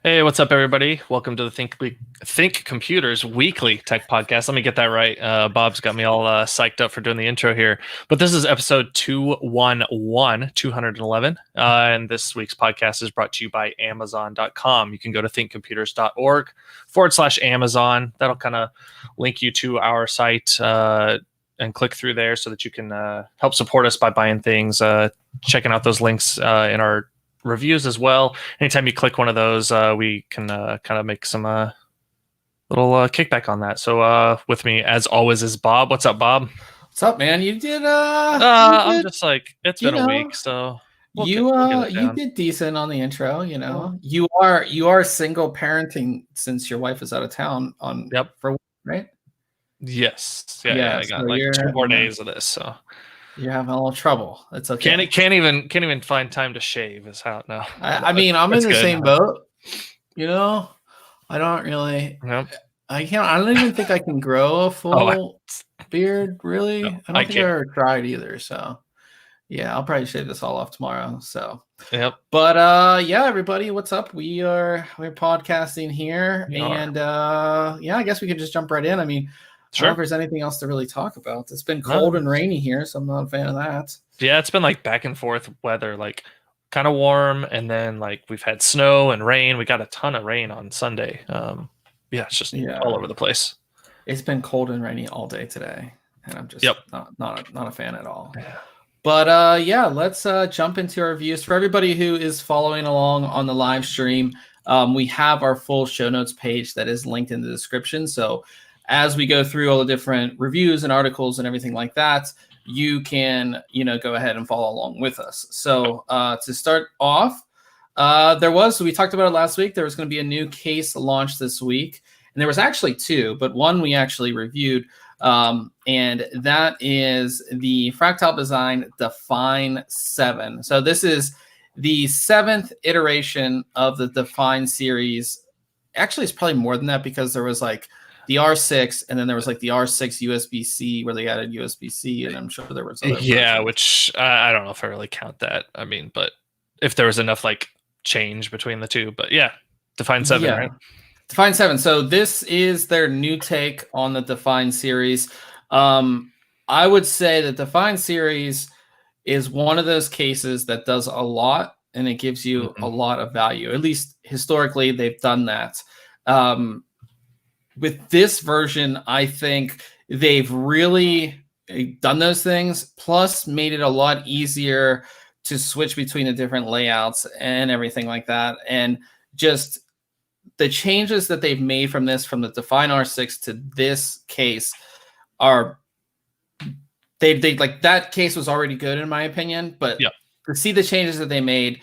Hey, what's up, everybody? Welcome to the Think Computers weekly tech podcast. Let me get that right. Bob's got me all psyched up for doing the intro here. But this is episode 211, and this week's podcast is brought to you by Amazon.com. You can go to thinkcomputers.org/Amazon. That'll kind of link you to our site and click through there so that you can help support us by buying things, checking out those links in our reviews as well. Anytime you click one of those, we can kind of make some little kickback on that. So with me, as always, is Bob. What's up, Bob? What's up, man? You did I'm just like, it's been a week, so you did decent on the intro. You are single parenting since your wife is out of town for right? Yes. Yeah. I got so like 2 more days of this, so you're having a little trouble. It's okay. Can't even find time to shave. Is how no. I mean, I'm in the same boat. I don't really. Yep. I don't even think I can grow a full beard. Really, no, I don't think I ever tried either. So, yeah, I'll probably shave this all off tomorrow. So, yep. But yeah, everybody, what's up? We're podcasting here, and I guess we can just jump right in. I mean. Sure. I don't know if there's anything else to really talk about. It's been cold and rainy here, so I'm not a fan of that. Yeah, it's been like back and forth weather, like kind of warm, and then like we've had snow and rain. We got a ton of rain on Sunday. It's just all over the place. It's been cold and rainy all day today, and I'm just not a fan at all. Yeah. But let's jump into our reviews. For everybody who is following along on the live stream, we have our full show notes page that is linked in the description. So as we go through all the different reviews and articles and everything like that, you can, go ahead and follow along with us. So to start off, we talked about it last week. There was going to be a new case launched this week. And there was actually 2, but one we actually reviewed. And that is the Fractal Design Define 7. So this is the 7th iteration of the Define series. Actually, it's probably more than that because there was like the R6, and then there was like the R6 USB-C where they added USB-C, and I'm sure there was other versions. Which I don't know if I really count that. I mean, but if there was enough like change between the two, but yeah, Define 7, right? Define 7. So this is their new take on the Define series. I would say the Define series is one of those cases that does a lot, and it gives you a lot of value. At least historically, they've done that. With this version, I think they've really done those things, plus made it a lot easier to switch between the different layouts and everything like that. And just the changes that they've made from the Define R6 to this case are, they like, that case was already good in my opinion, but to see the changes that they made,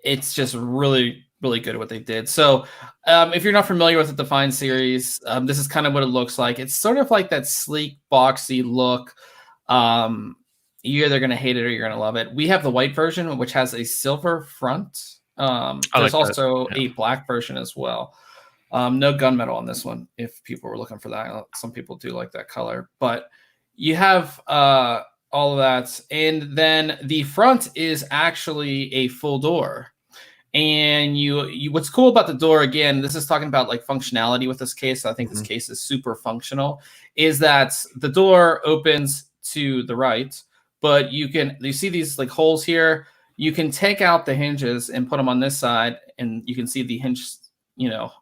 it's just really good at what they did. So if you're not familiar with the Define series, this is kind of what it looks like. It's sort of like that sleek, boxy look. You're either going to hate it or you're going to love it. We have the white version, which has a silver front. There's also a black version as well. No gunmetal on this one, if people were looking for that. Some people do like that color. But you have all of that. And then the front is actually a full door. And you what's cool about the door, again, this is talking about like functionality with this case. I think this case is super functional, is that the door opens to the right, but you see these like holes here. You can take out the hinges and put them on this side, and you can see the hinge,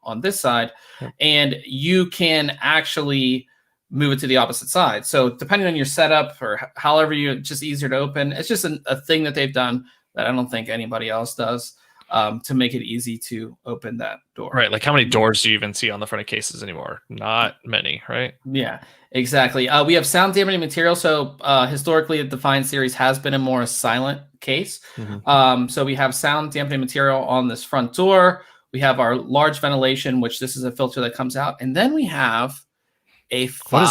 on this side, and you can actually move it to the opposite side. So depending on your setup or however it's just easier to open. It's just a thing that they've done that I don't think anybody else does. To make it easy to open that door. Right. Like how many doors do you even see on the front of cases anymore? Not many, right? Yeah, exactly. We have sound dampening material. So historically, the Define series has been a more silent case. So we have sound dampening material on this front door. We have our large ventilation, which this is a filter that comes out. And then we have a 5. What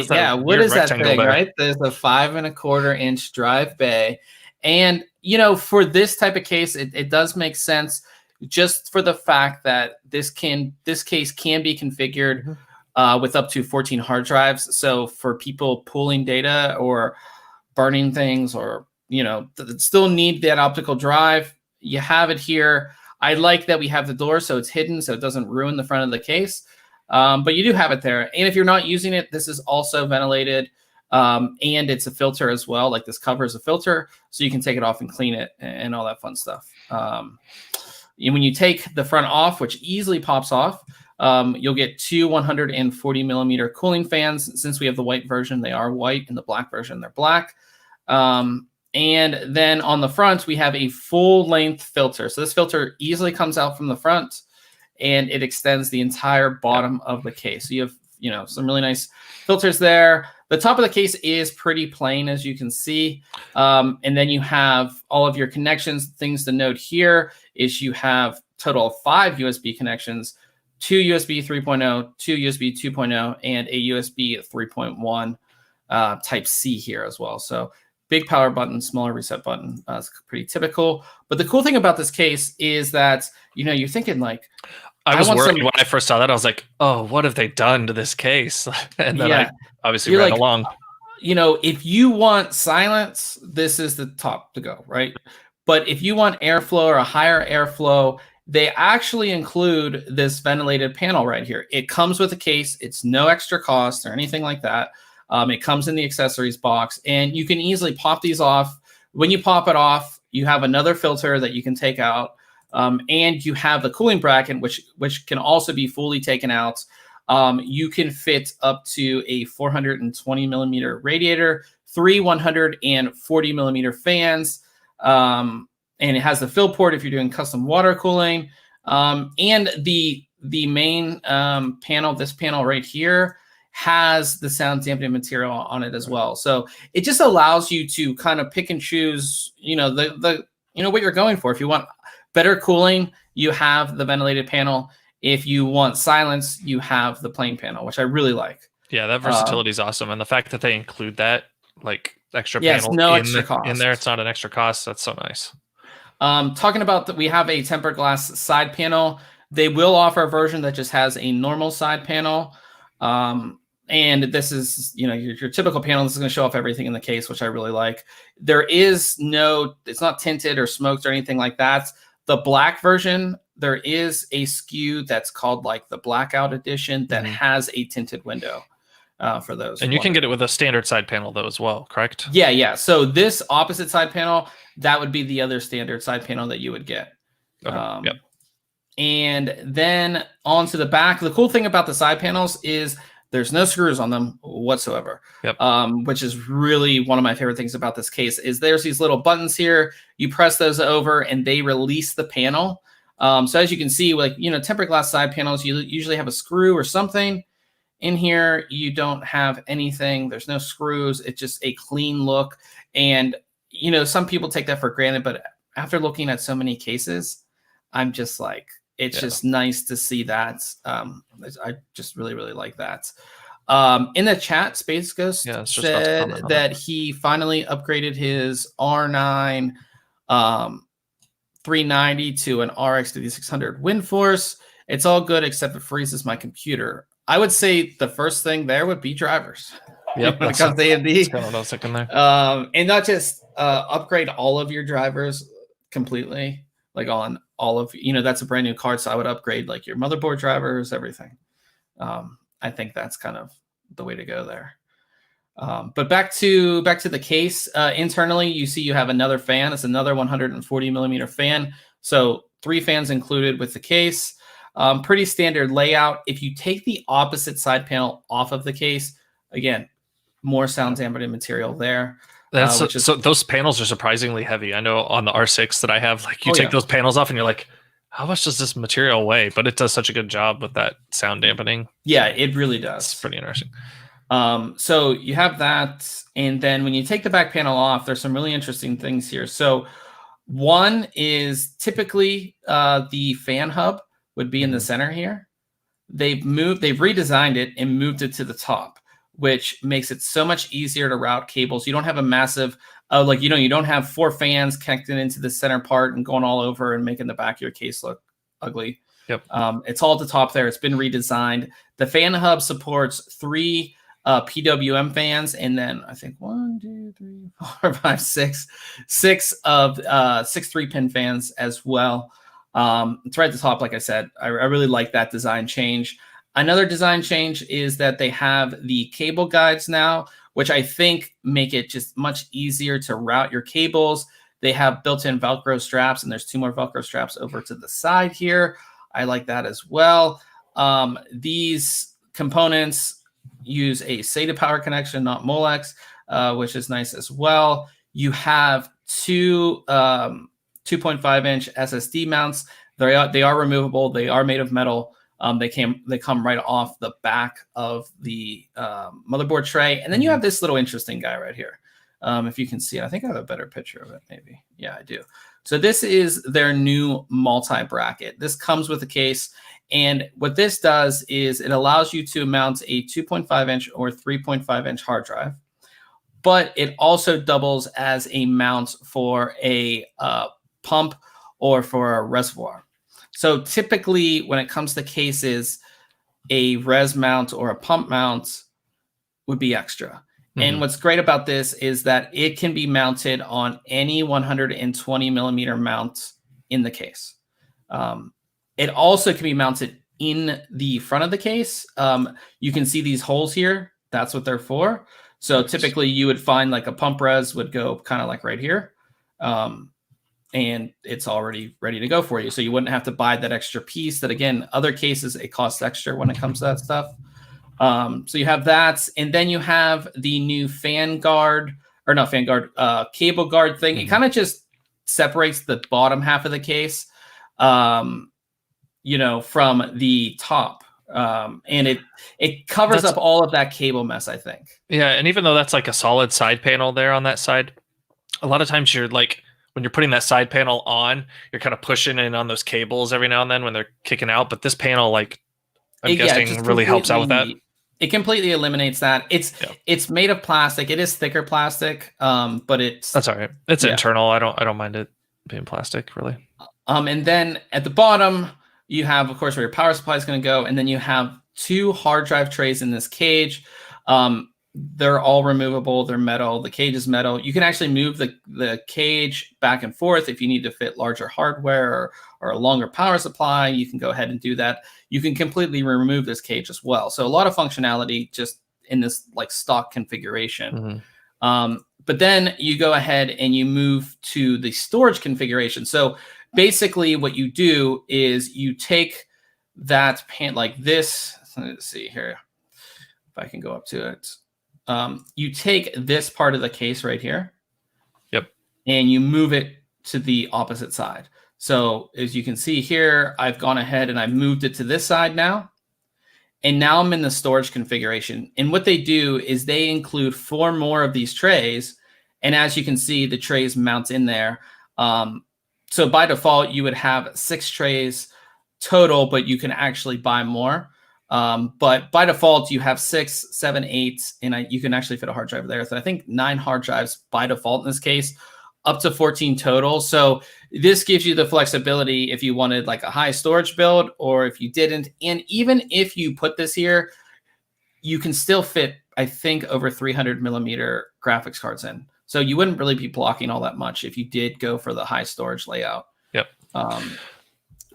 is that? What is that thing, right? There's a 5 1/4 inch drive bay. And, for this type of case, it does make sense just for the fact that this case can be configured with up to 14 hard drives. So for people pulling data or burning things or, still need that optical drive, you have it here. I like that we have the door so it's hidden so it doesn't ruin the front of the case. But you do have it there. And if you're not using it, this is also ventilated. And it's a filter as well. Like this cover is a filter, so you can take it off and clean it and all that fun stuff. And when you take the front off, which easily pops off, you'll get two 140 millimeter cooling fans. Since we have the white version, they are white, and the black version, they're black. And then on the front, we have a full length filter. So this filter easily comes out from the front, and it extends the entire bottom of the case. So you have, some really nice filters there. The top of the case is pretty plain, as you can see. And then you have all of your connections. Things to note here is you have total of 5 USB connections, 2 USB 3.0, 2 USB 2.0, and a USB 3.1 type C here as well. So big power button, smaller reset button. It's pretty typical. But the cool thing about this case is that, you're thinking like, I was worried when I first saw that. I was like, oh, what have they done to this case? And then I obviously ran along. If you want silence, this is the top to go, right? But if you want airflow or a higher airflow, they actually include this ventilated panel right here. It comes with a case. It's no extra cost or anything like that. It comes in the accessories box, and you can easily pop these off. When you pop it off, you have another filter that you can take out. And you have the cooling bracket, which can also be fully taken out. You can fit up to a 420 millimeter radiator, 3 140 millimeter fans, and it has the fill port if you're doing custom water cooling. And the main panel, this panel right here, has the sound dampening material on it as well. So it just allows you to kind of pick and choose, what you're going for. If you want better cooling, you have the ventilated panel. If you want silence, you have the plain panel, which I really like. Yeah, that versatility is awesome. And the fact that they include that, like extra panel in there, it's not an extra cost. That's so nice. Talking about that, we have a tempered glass side panel. They will offer a version that just has a normal side panel. And this is, your typical panel. This is going to show off everything in the case, which I really like. It's not tinted or smoked or anything like that. The black version, there is a SKU that's called like the Blackout Edition that has a tinted window for those. And you can get it with a standard side panel though as well, correct? Yeah. So this opposite side panel, that would be the other standard side panel that you would get. Okay. Yep. And then onto the back. The cool thing about the side panels is there's no screws on them whatsoever. Yep. Which is really one of my favorite things about this case is there's these little buttons here. You press those over and they release the panel. So as you can see, like, tempered glass side panels, you usually have a screw or something. In here, you don't have anything. There's no screws. It's just a clean look. And, some people take that for granted, but after looking at so many cases, I'm just like, it's just nice to see that. I just really, really like that. In the chat, Space Ghost said that he finally upgraded his R9 390 to an RX 5600 WindForce. It's all good except it freezes my computer. I would say the first thing there would be drivers. Yep, when it comes to AMD. Got a second there. And not just upgrade all of your drivers completely, like on all of, that's a brand new card. So I would upgrade like your motherboard drivers, everything. I think that's kind of the way to go there. But back to the case. Internally, you see you have another fan. It's another 140 millimeter fan. So 3 fans included with the case. Pretty standard layout. If you take the opposite side panel off of the case, again, more sound dampening material there. So those panels are surprisingly heavy. I know on the R6 that I have, like you take those panels off and you're like, how much does this material weigh? But it does such a good job with that sound dampening. Yeah, it really does. It's pretty interesting. So you have that. And then when you take the back panel off, there's some really interesting things here. So one is typically the fan hub would be in the center here. They've redesigned it and moved it to the top, which makes it so much easier to route cables. You don't have a massive, you don't have 4 fans connected into the center part and going all over and making the back of your case look ugly. Yep. It's all at the top there. It's been redesigned. The fan hub supports 3 PWM fans, and then I think 1, 2, 3, 4, 5, 6 of 6 3-pin fans as well. It's right at the top. Like I said, I really like that design change. Another design change is that they have the cable guides now, which I think make it just much easier to route your cables. They have built-in Velcro straps, and there's 2 more Velcro straps over to the side here. I like that as well. These components use a SATA power connection, not Molex, which is nice as well. You have 2 2.5-inch SSD mounts. They are removable. They are made of metal. They come right off the back of the motherboard tray. And then you have this little interesting guy right here. If you can see it, I think I have a better picture of it, maybe. Yeah, I do. So this is their new multi-bracket. This comes with a case. And what this does is it allows you to mount a 2.5-inch or 3.5-inch hard drive. But it also doubles as a mount for a pump or for a reservoir. So typically, when it comes to cases, a res mount or a pump mount would be extra. And what's great about this is that it can be mounted on any 120 millimeter mount in the case. It also can be mounted in the front of the case. You can see these holes here. That's what they're for. So typically, you would find like a pump res would go kind of like right here. And it's already ready to go for you. So you wouldn't have to buy that extra piece that, again, other cases, it costs extra when it comes to that stuff. So you have that. And then you have the new cable guard thing. It kind of just separates the bottom half of the case, from the top. And it covers up all of that cable mess, I think. Yeah. And even though that's like a solid side panel there on that side, a lot of times you're like, when you're putting that side panel on, you're kind of pushing in on those cables every now and then when they're kicking out. But this panel, like, I'm guessing really helps out with that. It completely eliminates that. It's made of plastic. It is thicker plastic, but that's all right. It's internal. I don't mind it being plastic, really. And then at the bottom, you have, of course, where your power supply is going to go, and then you have 2 hard drive trays in this cage. They're all removable. They're metal. The cage is metal. You can actually move the cage back and forth if you need to fit larger hardware or a longer power supply. You can go ahead and do that. You can completely remove this cage as well. So a lot of functionality just in this like stock configuration. But then you go ahead and you move to the storage configuration. So basically what you do is you take that pan like this. Let's see here if I can go up to it. You take this part of the case right here. Yep. And you move it to the opposite side. So as you can see here, I've gone ahead and I moved it to this side now. And now I'm in the storage configuration. And what they do is they include 4 more of these trays. And as you can see, the trays mount in there. So by default, you would have 6 trays total, but you can actually buy more. But by default, you have 6, 7, 8, and you can actually fit a hard drive there. So I think 9 hard drives by default in this case, up to 14 total. So this gives you the flexibility if you wanted like a high storage build or if you didn't. And even if you put this here, you can still fit, I think, over 300 millimeter graphics cards in. So you wouldn't really be blocking all that much if you did go for the high storage layout. Yep.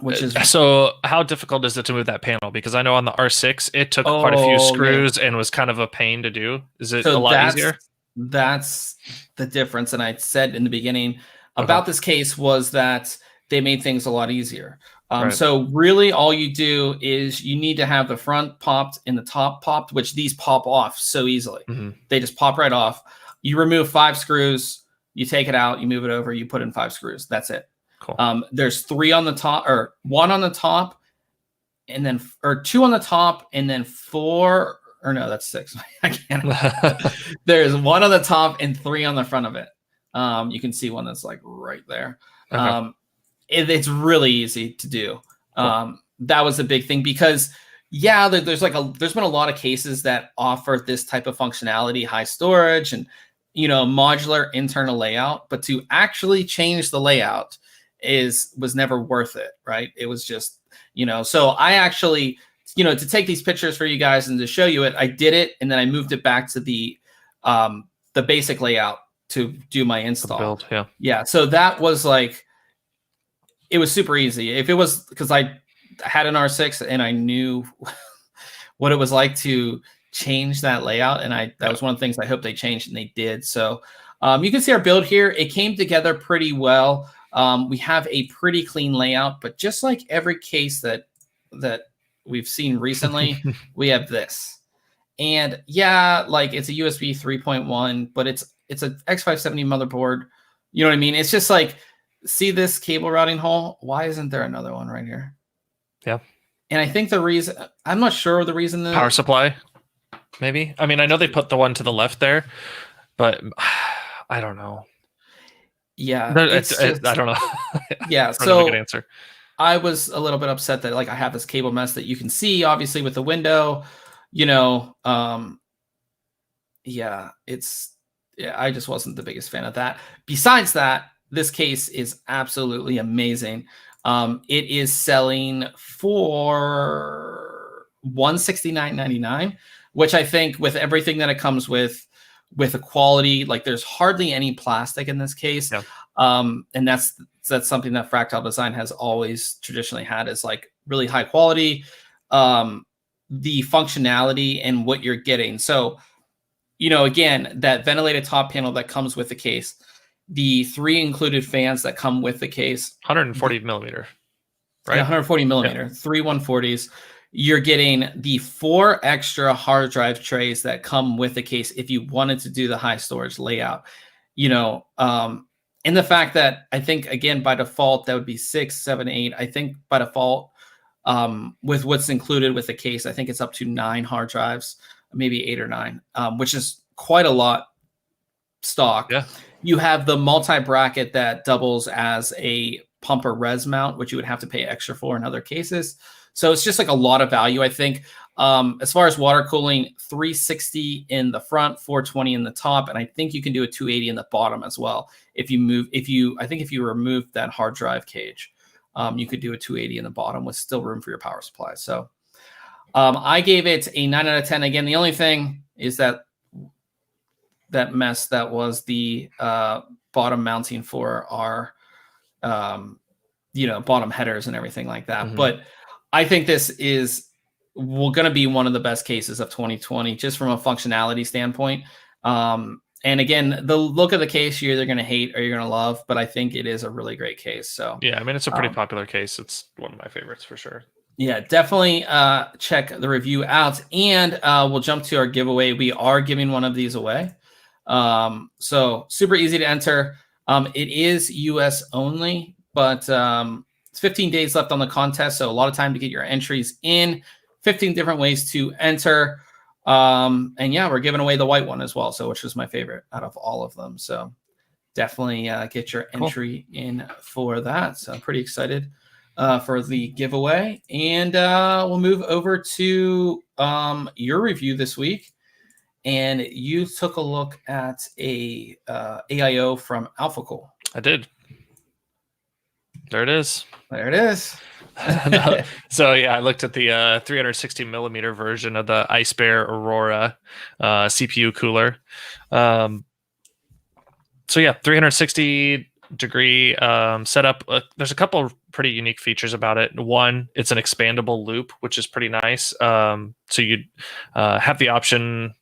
Which is so how difficult is it to move that panel? Because I know on the R6 it took quite a few screws and was kind of a pain to do. Is it a lot easier? That's the difference. And I said in the beginning about this case was that they made things a lot easier. So really all you do is you need to have the front popped and the top popped, which these pop off so easily. They just pop right off. You remove 5 screws, you take it out, you move it over, you put in 5 screws. That's it. Cool. There's 3 on the top, or 1 on the top, and then 2 on the top, and then 4, or no, that's 6. I can't. There's 1 on the top and 3 on the front of it. You can see one that's like right there. It's really easy to do. Cool. That was a big thing because there's been a lot of cases that offer this type of functionality, high storage and modular internal layout, but to actually change the layout was never worth it, right? It was just, so I actually, to take these pictures for you guys and to show you it, I did it and then I moved it back to the basic layout to do my install. Build, yeah. So that was like, it was super easy. If it was because I had an R6 and I knew what it was like to change that layout, and that was one of the things I hope they changed, and they did. So you can see our build here. It came together pretty well. We have a pretty clean layout, but just like every case that we've seen recently, we have this. And yeah, like it's a USB 3.1, but it's an X570 motherboard. You know what I mean? It's just like, see this cable routing hole? Why isn't there another one right here? Yeah. And I think the reason, I'm not sure the reason. Power supply, maybe. I mean, I know they put the one to the left there, but I don't know. Yeah. I don't know. Yeah. So good answer. I was a little bit upset that like I have this cable mess that you can see, obviously, with the window, you know. Yeah, I just wasn't the biggest fan of that. Besides that, this case is absolutely amazing. It is selling for $169.99, which I think with everything that it comes with the quality, like there's hardly any plastic in this case. Yeah. And that's something that Fractal Design has always traditionally had, is like really high quality, the functionality and what you're getting. So, you know, again, that ventilated top panel that comes with the case, the 3 included fans that come with the case, 140 millimeter, right? Yeah, 140 millimeter, 3 140s. You're getting the 4 extra hard drive trays that come with the case if you wanted to do the high storage layout, you know. And the fact that I think, again, by default, that would be 6, 7, 8. I think by default, with what's included with the case, I think it's up to 9 hard drives, maybe 8 or 9, which is quite a lot stock. Yeah. You have the multi-bracket that doubles as a pump or res mount, which you would have to pay extra for in other cases. So it's just like a lot of value, I think. As far as water cooling, 360 in the front, 420 in the top, and I think you can do a 280 in the bottom as well. If you remove that hard drive cage, you could do a 280 in the bottom with still room for your power supply. So I gave it a 9 out of 10. Again, the only thing is that mess that was the bottom mounting for our bottom headers and everything like that. Mm-hmm. But I think this is going to be one of the best cases of 2020, just from a functionality standpoint. And again, the look of the case, you're either going to hate or you're going to love, but I think it is a really great case. So yeah, I mean, it's a pretty popular case. It's one of my favorites for sure. Yeah, definitely check the review out. And we'll jump to our giveaway. We are giving one of these away. So super easy to enter. It is US only, but it's 15 days left on the contest. So a lot of time to get your entries in. 15 different ways to enter. And yeah, we're giving away the white one as well. So which is my favorite out of all of them. So definitely get your entry in for that. So I'm pretty excited for the giveaway. And we'll move over to your review this week. And you took a look at a AiO from Alphacool. I did. There it is. There it is. So yeah, I looked at the 360 millimeter version of the Eisbaer Aurora CPU cooler. So yeah, 360 degree setup. There's a couple of pretty unique features about it. One, it's an expandable loop, which is pretty nice. So you have the option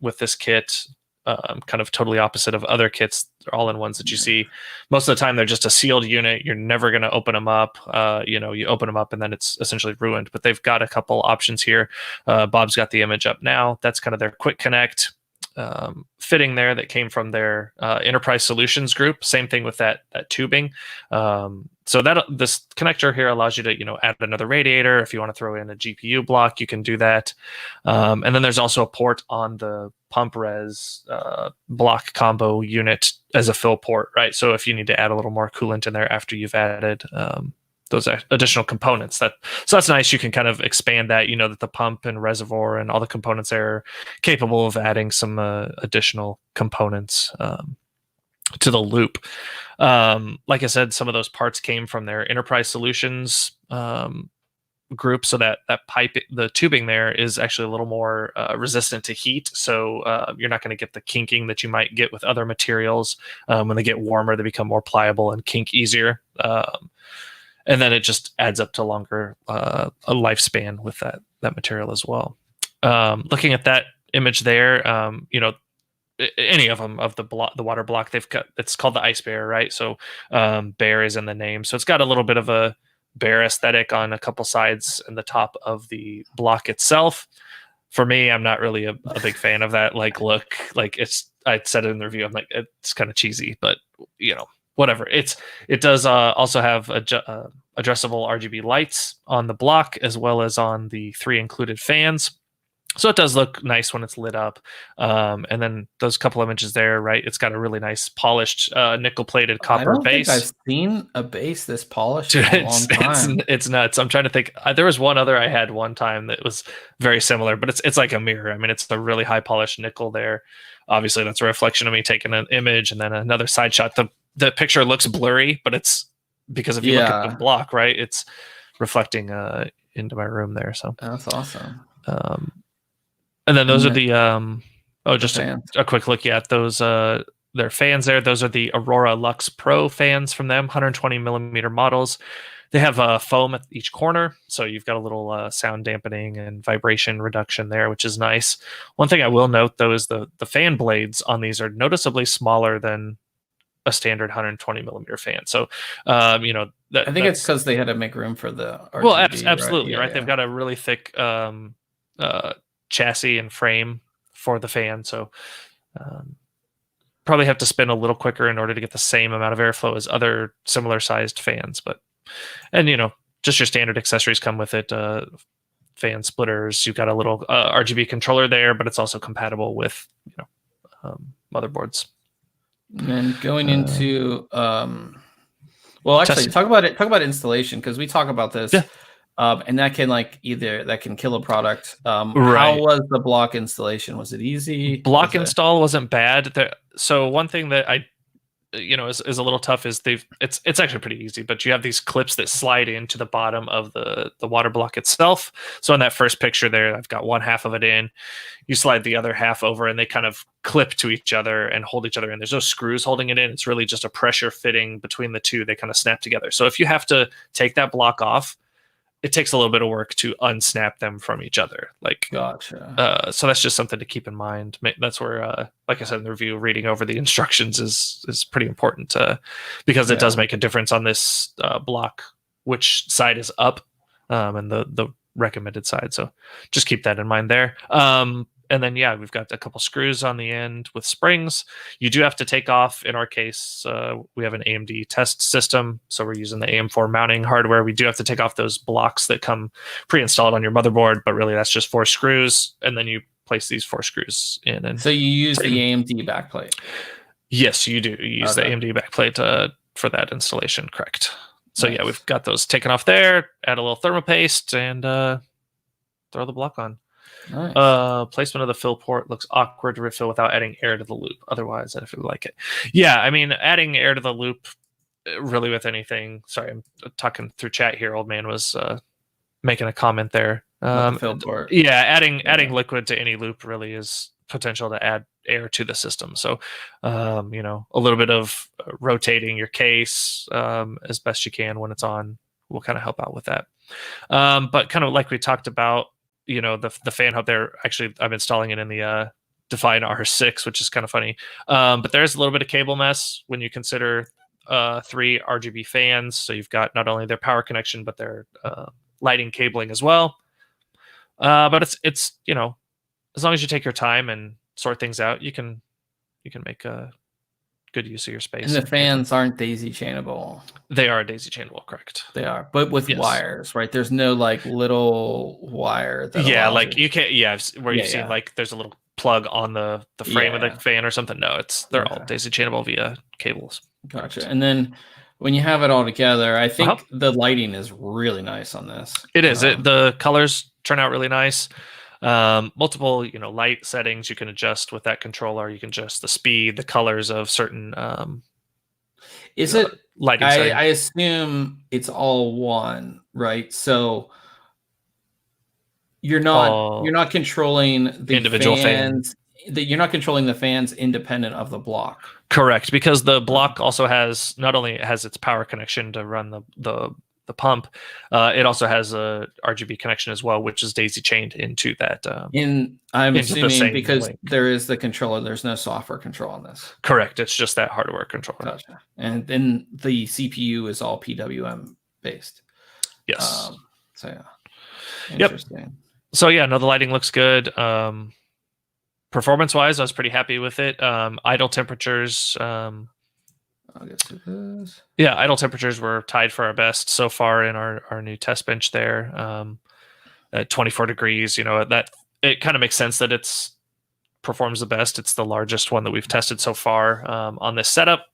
with this kit, kind of totally opposite of other kits, all-in-ones that you see. Most of the time, they're just a sealed unit. You're never going to open them up. You open them up and then it's essentially ruined. But they've got a couple options here. Bob's got the image up now. That's kind of their quick connect fitting there that came from their enterprise solutions group. Same thing with that tubing. So that this connector here allows you to add another radiator. If you want to throw in a GPU block, you can do that. And then there's also a port on the pump res block combo unit as a fill port, right? So if you need to add a little more coolant in there after you've added those additional components, so that's nice. You can kind of expand that, that the pump and reservoir and all the components there are capable of adding some additional components to the loop. Like I said, some of those parts came from their enterprise solutions group, so that pipe, the tubing there is actually a little more resistant to heat. So you're not going to get the kinking that you might get with other materials. When they get warmer, they become more pliable and kink easier. and then it just adds up to longer a lifespan with that material as well. Looking at that image there, any of them of the water block, they've got, it's called the Eisbaer, right? So bear is in the name, so it's got a little bit of a bear aesthetic on a couple sides and the top of the block itself. For me, I'm not really a big fan of that look. I said it in the review, I'm like, it's kind of cheesy, but whatever. It does also have addressable RGB lights on the block as well as on the 3 included fans. So it does look nice when it's lit up. And then those couple images there, right? It's got a really nice polished nickel-plated copper base. I've seen a base this polished in a long time. It's nuts. I'm trying to think. There was one other I had one time that was very similar, but it's like a mirror. I mean, it's a really high polished nickel there. Obviously, that's a reflection of me taking an image, and then another side shot. The picture looks blurry, but it's because if you look at the block, right, it's reflecting into my room there. So that's awesome. And then those are the just a quick look at those their fans there. Those are the Aurora Lux Pro fans from them, 120 millimeter models. They have foam at each corner, so you've got a little sound dampening and vibration reduction there, which is nice. One thing I will note though is the fan blades on these are noticeably smaller than a standard 120 millimeter fan. So I think it's because they had to make room for the RGB, well, absolutely right. Yeah. They've got a really thick chassis and frame for the fan, so probably have to spin a little quicker in order to get the same amount of airflow as other similar sized fans. And just your standard accessories come with it. Fan splitters, you've got a little RGB controller there, but it's also compatible with motherboards. And then going into well, actually, talk about installation, because we talk about this. And that can kill a product. Right. How was the block installation? Was it easy? Block install wasn't bad. So one thing that I, is a little tough is it's actually pretty easy, but you have these clips that slide into the bottom of the water block itself. So in that first picture there, I've got one half of it in. You slide the other half over, and they kind of clip to each other and hold each other in. There's no screws holding it in. It's really just a pressure fitting between the two. They kind of snap together. So if you have to take that block off, it takes a little bit of work to unsnap them from each other. Gotcha. So that's just something to keep in mind. That's where, like I said in the review, reading over the instructions is pretty important because it does make a difference on this block, which side is up, and the recommended side. So just keep that in mind there. And then, we've got a couple screws on the end with springs. You do have to take off. In our case, we have an AMD test system, so we're using the AM4 mounting hardware. We do have to take off those blocks that come pre-installed on your motherboard, but really that's just 4 screws, and then you place these 4 screws in. And so you use the AMD backplate? Yes, you do. You use the AMD backplate for that installation, correct. So nice. We've got those taken off there, add a little thermopaste, and throw the block on. Nice. Placement of the fill port looks awkward to refill without adding air to the loop. Otherwise, I feel like it. Yeah, I mean, adding air to the loop, really with anything. Sorry, I'm talking through chat here. Old man was making a comment there. The fill port. Yeah, adding liquid to any loop really is potential to add air to the system. So, a little bit of rotating your case as best you can when it's on will kind of help out with that. But kind of like we talked about. The fan hub there, actually, I'm installing it in the Define R6, which is kind of funny. But there's a little bit of cable mess when you consider 3 RGB fans. So you've got not only their power connection, but their lighting cabling as well. But it's as long as you take your time and sort things out, you can make a good use of your space. And the fans aren't daisy chainable. They are daisy chainable, correct? They are, but with wires, right? There's no little wire. That you can't. You've seen there's a little plug on the frame of the fan or something. No, they're all daisy chainable via cables. Gotcha. Correct. And then when you have it all together, I think the lighting is really nice on this. It is. The colors turn out really nice. Multiple light settings you can adjust with that controller. You can adjust the speed, the colors of certain lighting settings. I assume it's all one, right? So you're not controlling the individual fans. You're not controlling the fans independent of the block. Correct, because the block also has not only has its power connection to run the pump. It also has a RGB connection as well, which is daisy chained into that. I'm into the assuming same because link. there is the controller, there's no software control on this. Correct. It's just that hardware controller. Gotcha. And then the CPU is all PWM based. Yes. So yeah. Interesting. Yep. So yeah, no, the lighting looks good. Performance wise, I was pretty happy with it. Idle temperatures. I'll get to this. Yeah, idle temperatures were tied for our best so far in our new test bench there. At 24 degrees, you know, that it kind of makes sense that it's performs the best. It's the largest one that we've tested so far on this setup.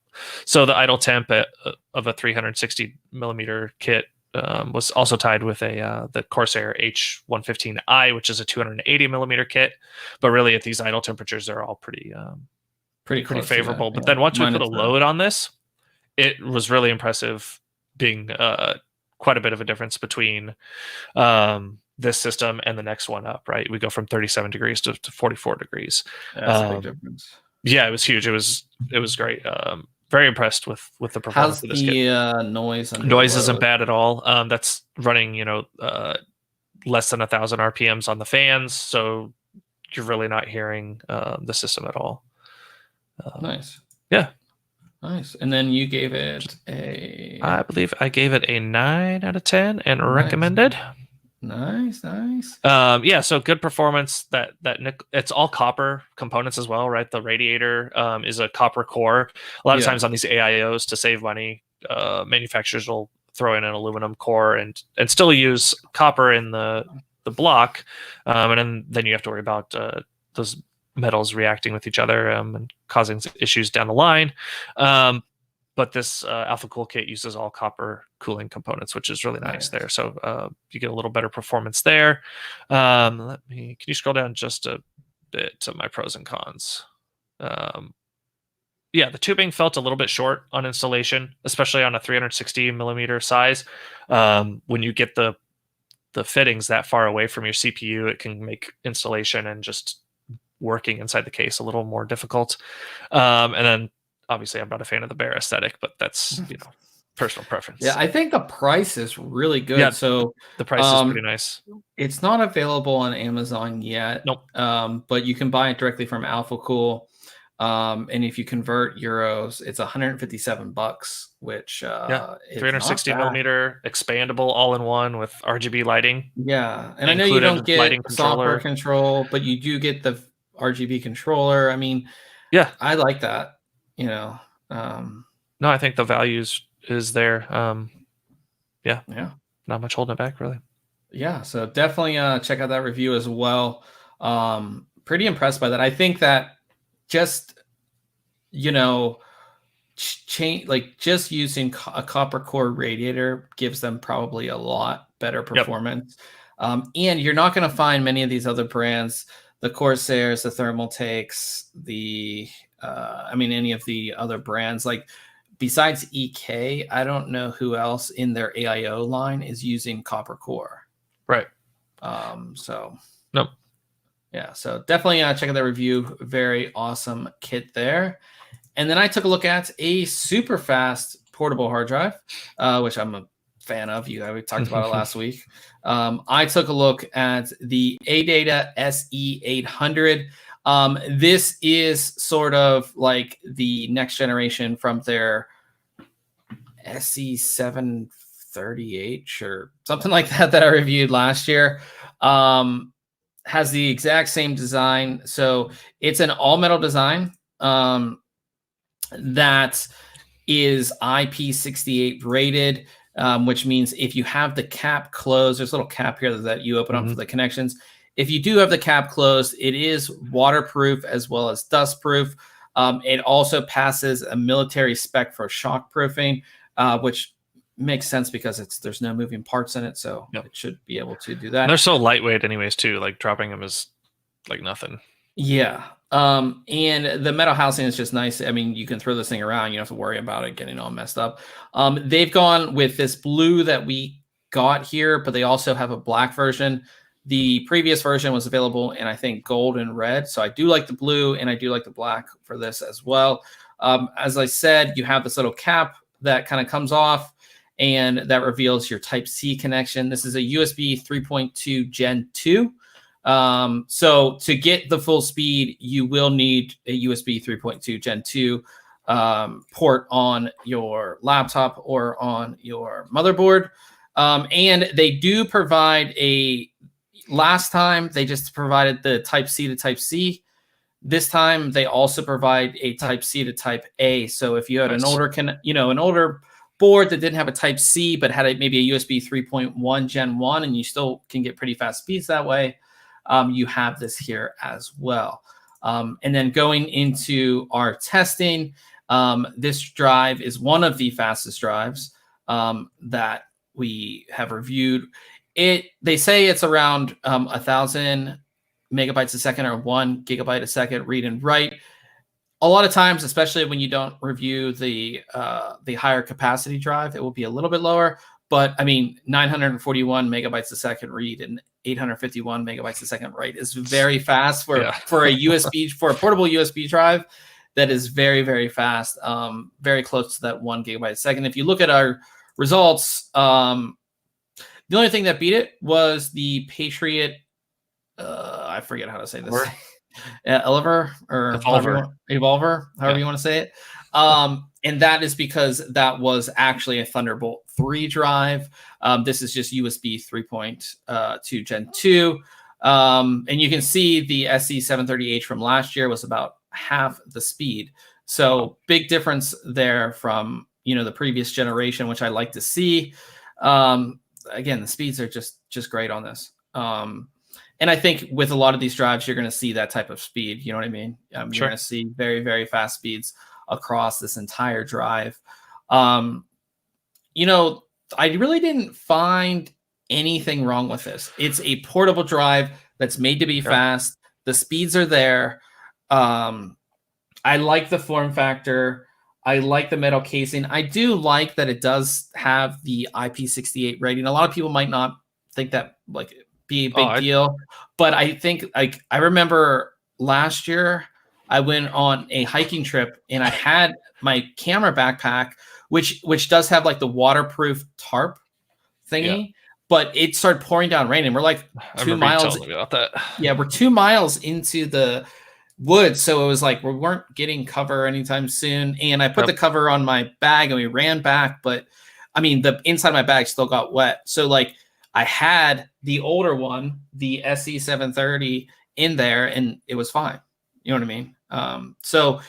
So the idle temp of a 360 millimeter kit was also tied with the Corsair H115i, which is a 280 millimeter kit. But really, at these idle temperatures, they're all pretty favorable. But then once we put a load on this, it was really impressive, being quite a bit of a difference between this system and the next one up. Right, we go from 37 degrees to 44 degrees. That's a big difference. Yeah, it was huge. It was great. Very impressed with the performance How's of this kit. Noise? Noise isn't bad at all. That's running, you know, less than 1,000 RPMs on the fans, so you're really not hearing the system at all. Nice. Yeah. Nice. And then you gave it I believe I gave it a 9 out of 10 and recommended. Nice. Yeah, so good performance. It's all copper components as well, right? The radiator is a copper core. A lot of times on these AiOs, to save money, manufacturers will throw in an aluminum core and still use copper in the block, and then you have to worry about those metals reacting with each other and causing issues down the line. But this Alphacool kit uses all copper cooling components, which is really nice there. So you get a little better performance there. Can you scroll down just a bit to my pros and cons? Yeah, the tubing felt a little bit short on installation, especially on a 360 millimeter size. When you get the fittings that far away from your CPU, it can make installation and just working inside the case a little more difficult. And then obviously I'm not a fan of the bare aesthetic, but that's, you know, personal preference. Yeah, I think the price is really good. Yeah, so the price is pretty nice. It's not available on Amazon yet. Nope. But you can buy it directly from Alphacool. And if you convert euros, it's $157, which 360 millimeter expandable all-in-one with RGB lighting. Yeah, and I know you don't get software control, but you do get the RGB controller. I mean, yeah, I like that. You know, no, I think the value is there. Yeah, not much holding it back, really. Yeah, so definitely check out that review as well. Pretty impressed by that. I think that just, you know, just using a copper core radiator gives them probably a lot better performance. Yep. And you're not going to find many of these other brands, the Corsairs, the Thermaltakes, any of the other brands. Like, besides EK, I don't know who else in their AiO line is using copper core. Right. So nope. Yeah, so definitely check out that review. Very awesome kit there. And then I took a look at a super fast portable hard drive, which I'm a fan of. We talked about it last week. I took a look at the ADATA SE800. This is sort of like the next generation from their SE730H or something like that I reviewed last year. Has the exact same design. So it's an all metal design that is IP68 rated, which means if you have the cap closed, there's a little cap here that you open up for the connections. If you do have the cap closed, it is waterproof as well as dustproof. It also passes a military spec for shockproofing, which makes sense because there's no moving parts in it, so it should be able to do that. And they're so lightweight anyways too, like dropping them is like nothing. Yeah. And the metal housing is just nice. I mean, you can throw this thing around, you don't have to worry about it getting all messed up. They've gone with this blue that we got here, but they also have a black version. The previous version was available in, I think, gold and red. So I do like the blue and I do like the black for this as well. As I said, you have this little cap that kind of comes off. and that reveals your Type-C connection. This is a USB 3.2 Gen 2. So to get the full speed, you will need a USB 3.2 Gen 2 port on your laptop or on your motherboard. And they do provide last time they just provided the Type-C to Type-C. This time they also provide a Type-C to Type-A. So if you had an older board that didn't have a Type-C but had maybe a USB 3.1 Gen 1, and you still can get pretty fast speeds that way, you have this here as well. And then going into our testing, this drive is one of the fastest drives that we have reviewed. They say it's around 1,000 megabytes a second or 1 gigabyte a second read and write. A lot of times, especially when you don't review the higher capacity drive, it will be a little bit lower. But I mean, 941 megabytes a second read and 851 megabytes a second write is very fast for a USB, for a portable USB drive. That is very, very fast, very close to that 1 gigabyte a second. If you look at our results, the only thing that beat it was the Patriot. I forget how to say this. Evolver, however you want to say it. And that is because that was actually a Thunderbolt 3 drive. This is just USB 3.2 Gen 2. And you can see the SE730H from last year was about half the speed. So big difference there from, the previous generation, which I like to see. Again, the speeds are just great on this. And I think with a lot of these drives, you're going to see that type of speed. You know what I mean? You're going to see very, very fast speeds across this entire drive. I really didn't find anything wrong with this. It's a portable drive that's made to be fast. The speeds are there. I like the form factor. I like the metal casing. I do like that it does have the IP68 rating. A lot of people might not think that be a big deal, but I think I remember last year I went on a hiking trip and I had my camera backpack, which does have the waterproof tarp thingy, but it started pouring down rain and we're 2 miles. About that. Yeah, we're 2 miles into the woods, so it was we weren't getting cover anytime soon. And I put the cover on my bag and we ran back, but I mean the inside of my bag still got wet. So I had the older one, the SE730 in there, and it was fine. You know what I mean? So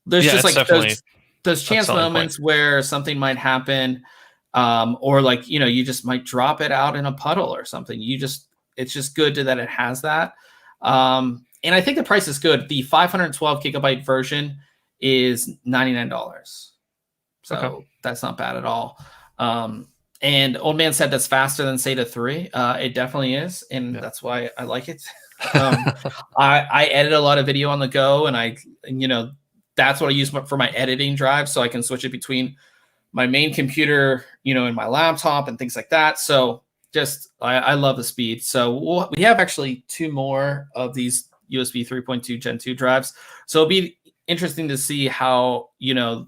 there's just those chance moments where something might happen, or you just might drop it out in a puddle or something. It's just good that it has that. And I think the price is good. The 512 gigabyte version is $99. So that's not bad at all. And Old Man said that's faster than SATA 3. It definitely is, and that's why I like it. I edit a lot of video on the go, and that's what I use for my editing drive, so I can switch it between my main computer, and my laptop and things like that. So I love the speed. So we have actually 2 more of these USB 3.2 Gen 2 drives. So it'll be interesting to see how,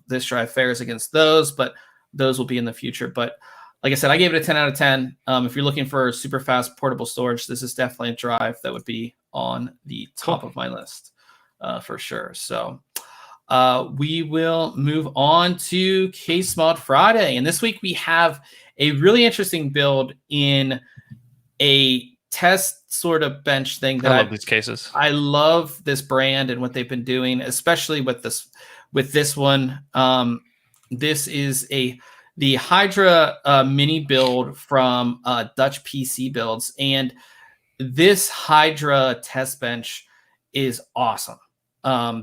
this drive fares against those, but those will be in the future. But like I said, I gave it a 10 out of 10. If you're looking for super fast portable storage, this is definitely a drive that would be on the top of my list for sure. So we will move on to Case Mod Friday. And this week we have a really interesting build in a test sort of bench thing that I love these cases. I love this brand and what they've been doing, especially with this one. This is the Hydra mini build from Dutch PC Builds, and this Hydra test bench is awesome.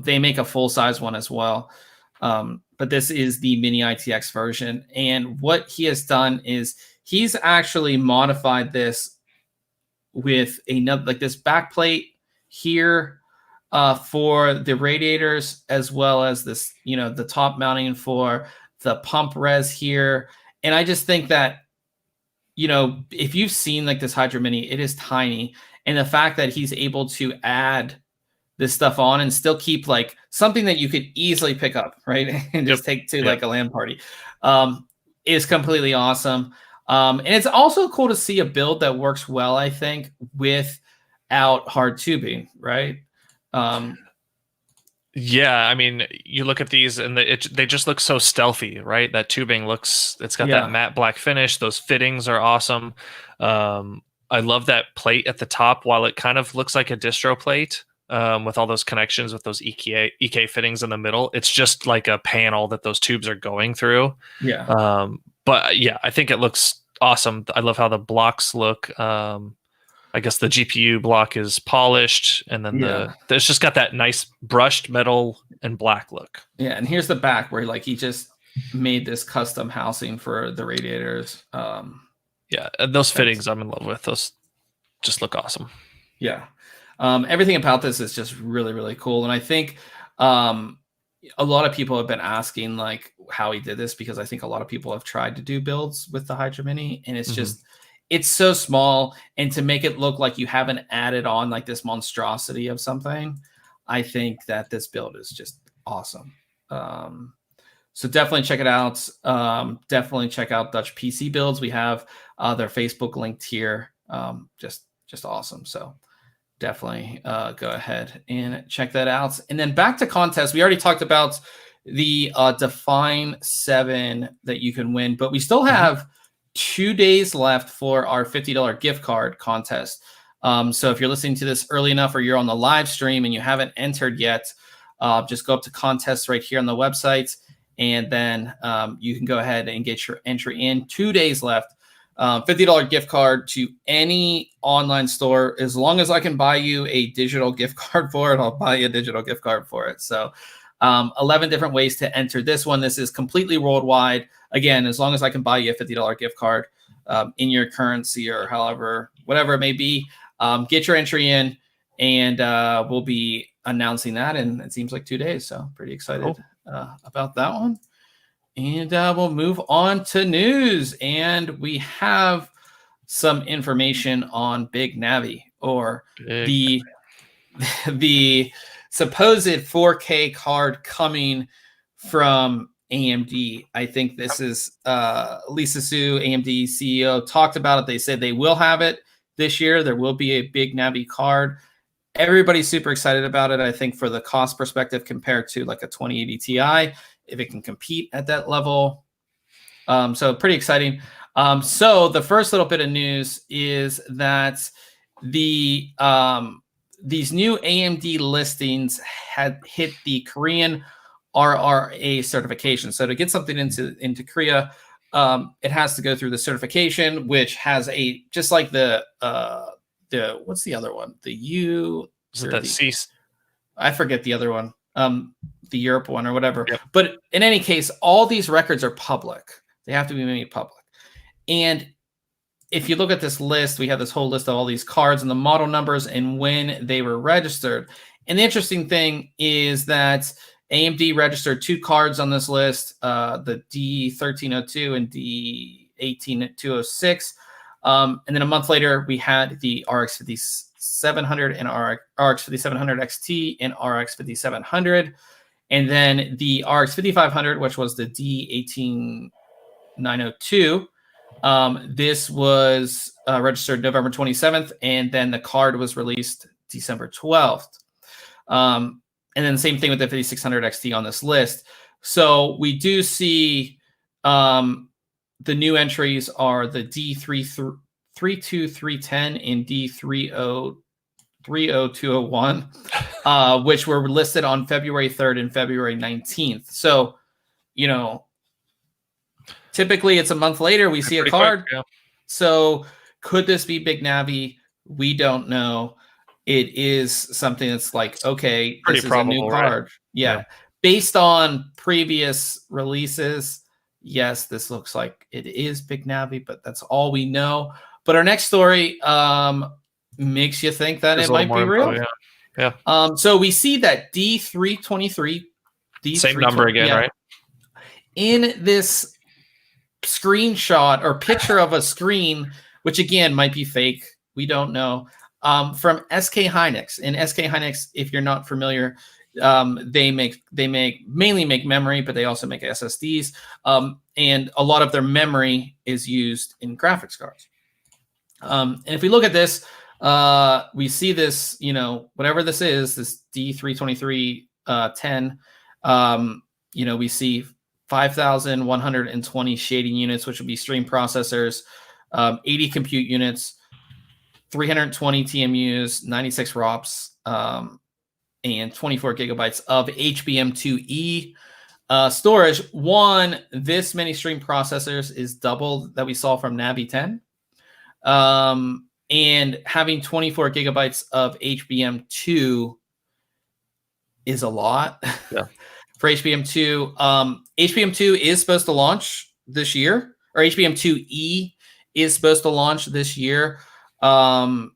They make a full size one as well, but this is the mini ITX version. And what he has done is he's actually modified this with another this back plate here for the radiators, as well as this the top mounting for the pump res here. And I just think that, if you've seen this Hydra Mini, it is tiny. And the fact that he's able to add this stuff on and still keep something that you could easily pick up, right? And just take to a LAN party. is completely awesome. And it's also cool to see a build that works well, I think, without hard tubing, right? Yeah, I mean, you look at these and they just look so stealthy, right? That tubing it's got that matte black finish. Those fittings are awesome. I love that plate at the top. While it kind of looks like a distro plate with all those connections with those EK fittings in the middle, it's just like a panel that those tubes are going through. Yeah. But yeah, I think it looks awesome. I love how the blocks look. I guess the GPU block is polished, and then it's just got that nice brushed metal and black look. Yeah, and here's the back where like he just made this custom housing for the radiators. Yeah, and those fittings I'm in love with. Those just look awesome. Yeah. Everything about this is just really, really cool. And I think a lot of people have been asking like how he did this, because I think a lot of people have tried to do builds with the Hydra Mini, and it's just, it's so small, and to make it look like you haven't added on like this monstrosity of something, I think that this build is just awesome. So definitely check it out. Definitely check out Dutch PC Builds. We have their Facebook linked here. Just awesome. So definitely go ahead and check that out. And then back to contests. We already talked about the Define 7 that you can win, but we still have 2 days left for our $50 gift card contest. So if you're listening to this early enough, or you're on the live stream and you haven't entered yet, just go up to contests right here on the website, and then you can go ahead and get your entry in. 2 days left. $50 gift card to any online store. As long as I can buy you a digital gift card for it, I'll buy you a digital gift card for it. So 11 different ways to enter this one. This is completely worldwide. Again, as long as I can buy you a $50 gift card in your currency, or however, whatever it may be, get your entry in, and we'll be announcing that in, it seems like, 2 days. So pretty excited about that one. And we'll move on to news. And we have some information on Big Navi, or the supposed 4K card coming from AMD. I think this is Lisa Su, AMD CEO, talked about it. They said they will have it this year. There will be a Big Navi card. Everybody's super excited about it. I think for the cost perspective, compared to like a 2080 Ti, if it can compete at that level. So pretty exciting. So the first little bit of news is that these new AMD listings had hit the Korean RRA certification. So to get something into Korea, it has to go through the certification, which has a, just like the what's the other one? The U. Is it that C? I forget the other one. The Europe one or whatever. Yep. But in any case, all these records are public. They have to be made public. And if you look at this list, we have this whole list of all these cards and the model numbers and when they were registered. And the interesting thing is that AMD registered 2 cards on this list, the D1302 and D18206. And then a month later, we had the RX 5700 and RX 5700 XT and RX 5700. And then the RX 5500, which was the D18902. This was registered November 27th, and then the card was released December 12th. And then the same thing with the 5600 XT on this list. So we do see the new entries are the D32310 and D30201, which were listed on February 3rd and February 19th. So, you know, typically it's a month later we see a card. Quick, yeah. So could this be Big Navi? We don't know. It is something that's like, okay, this is a new card. Right? Yeah. Based on previous releases, yes, this looks like it is Big Navi, but that's all we know. But our next story makes you think that it might be real. Yeah. So we see that D323, same number again, right? In this screenshot or picture of a screen, which again might be fake, we don't know, from SK Hynix. And SK Hynix, if you're not familiar, They mainly make memory, but they also make SSDs. And a lot of their memory is used in graphics cards. And if we look at this, we see this, whatever this is, this D32310, we see 5,120 shading units, which would be stream processors, 80 compute units, 320 TMUs, 96 ROPs, and 24 gigabytes of HBM2E storage. This many stream processors is double that we saw from Navi 10. And having 24 gigabytes of HBM2 is a lot. Yeah. For HBM2. HBM2 is supposed to launch this year, or HBM2E is supposed to launch this year. And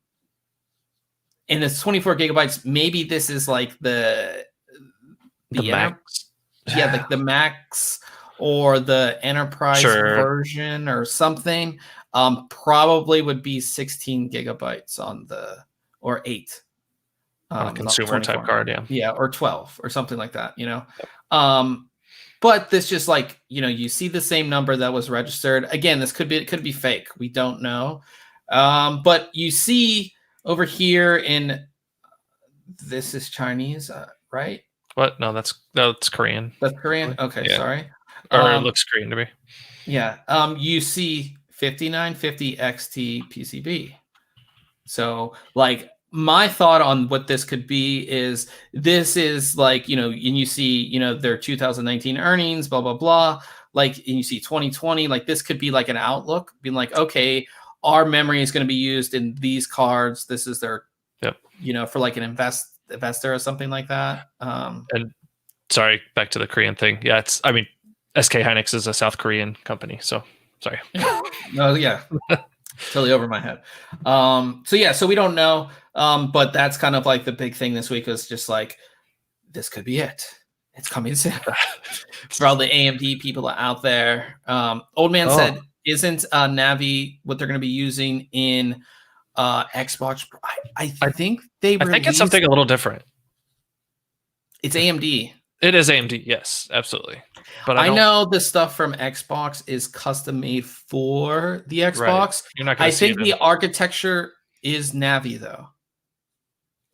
it's 24 gigabytes. Maybe this is like the max. Yeah, like the max or the enterprise version or something. Probably would be 16 gigabytes or 8. On a consumer type card, yeah, or 12 or something like that, but this just like, you see the same number that was registered. Again, it could be fake, we don't know. But you see over here this is Chinese, right? What? No, that's Korean. That's Korean. Okay, yeah. Sorry. Or it looks Korean to me. Yeah. You see 5950 XT PCB. So like, my thought on what this could be is this is like, and you see, their 2019 earnings, blah, blah, blah. Like, and you see 2020, like this could be like an outlook being like, okay, our memory is going to be used in these cards. This is their, for like an investor or something like that. And sorry, back to the Korean thing. Yeah, SK Hynix is a South Korean company. So sorry. No, yeah. Totally over my head. So we don't know. But that's kind of like the big thing this week was just like, this could be it. It's coming soon. For all the AMD people out there. Old man said, isn't Navi what they're going to be using in Xbox? I think it's something a little different. It's AMD. It is AMD, yes, absolutely. But I know the stuff from Xbox is custom made for the Xbox. Right. You're not gonna see the architecture is Navi though.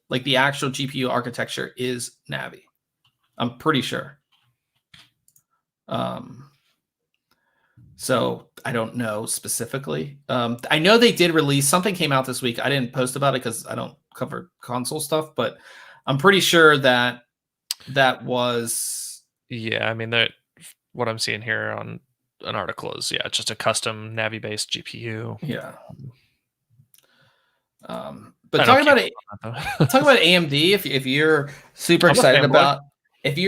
Like the actual GPU architecture is Navi. I'm pretty sure. So I don't know specifically. I know they did release something came out this week. I didn't post about it because I don't cover console stuff, but I'm pretty sure that was. Yeah, I mean what I'm seeing here on an article is just a custom Navi based GPU. Yeah. But talking about AMD, if you're super excited about a big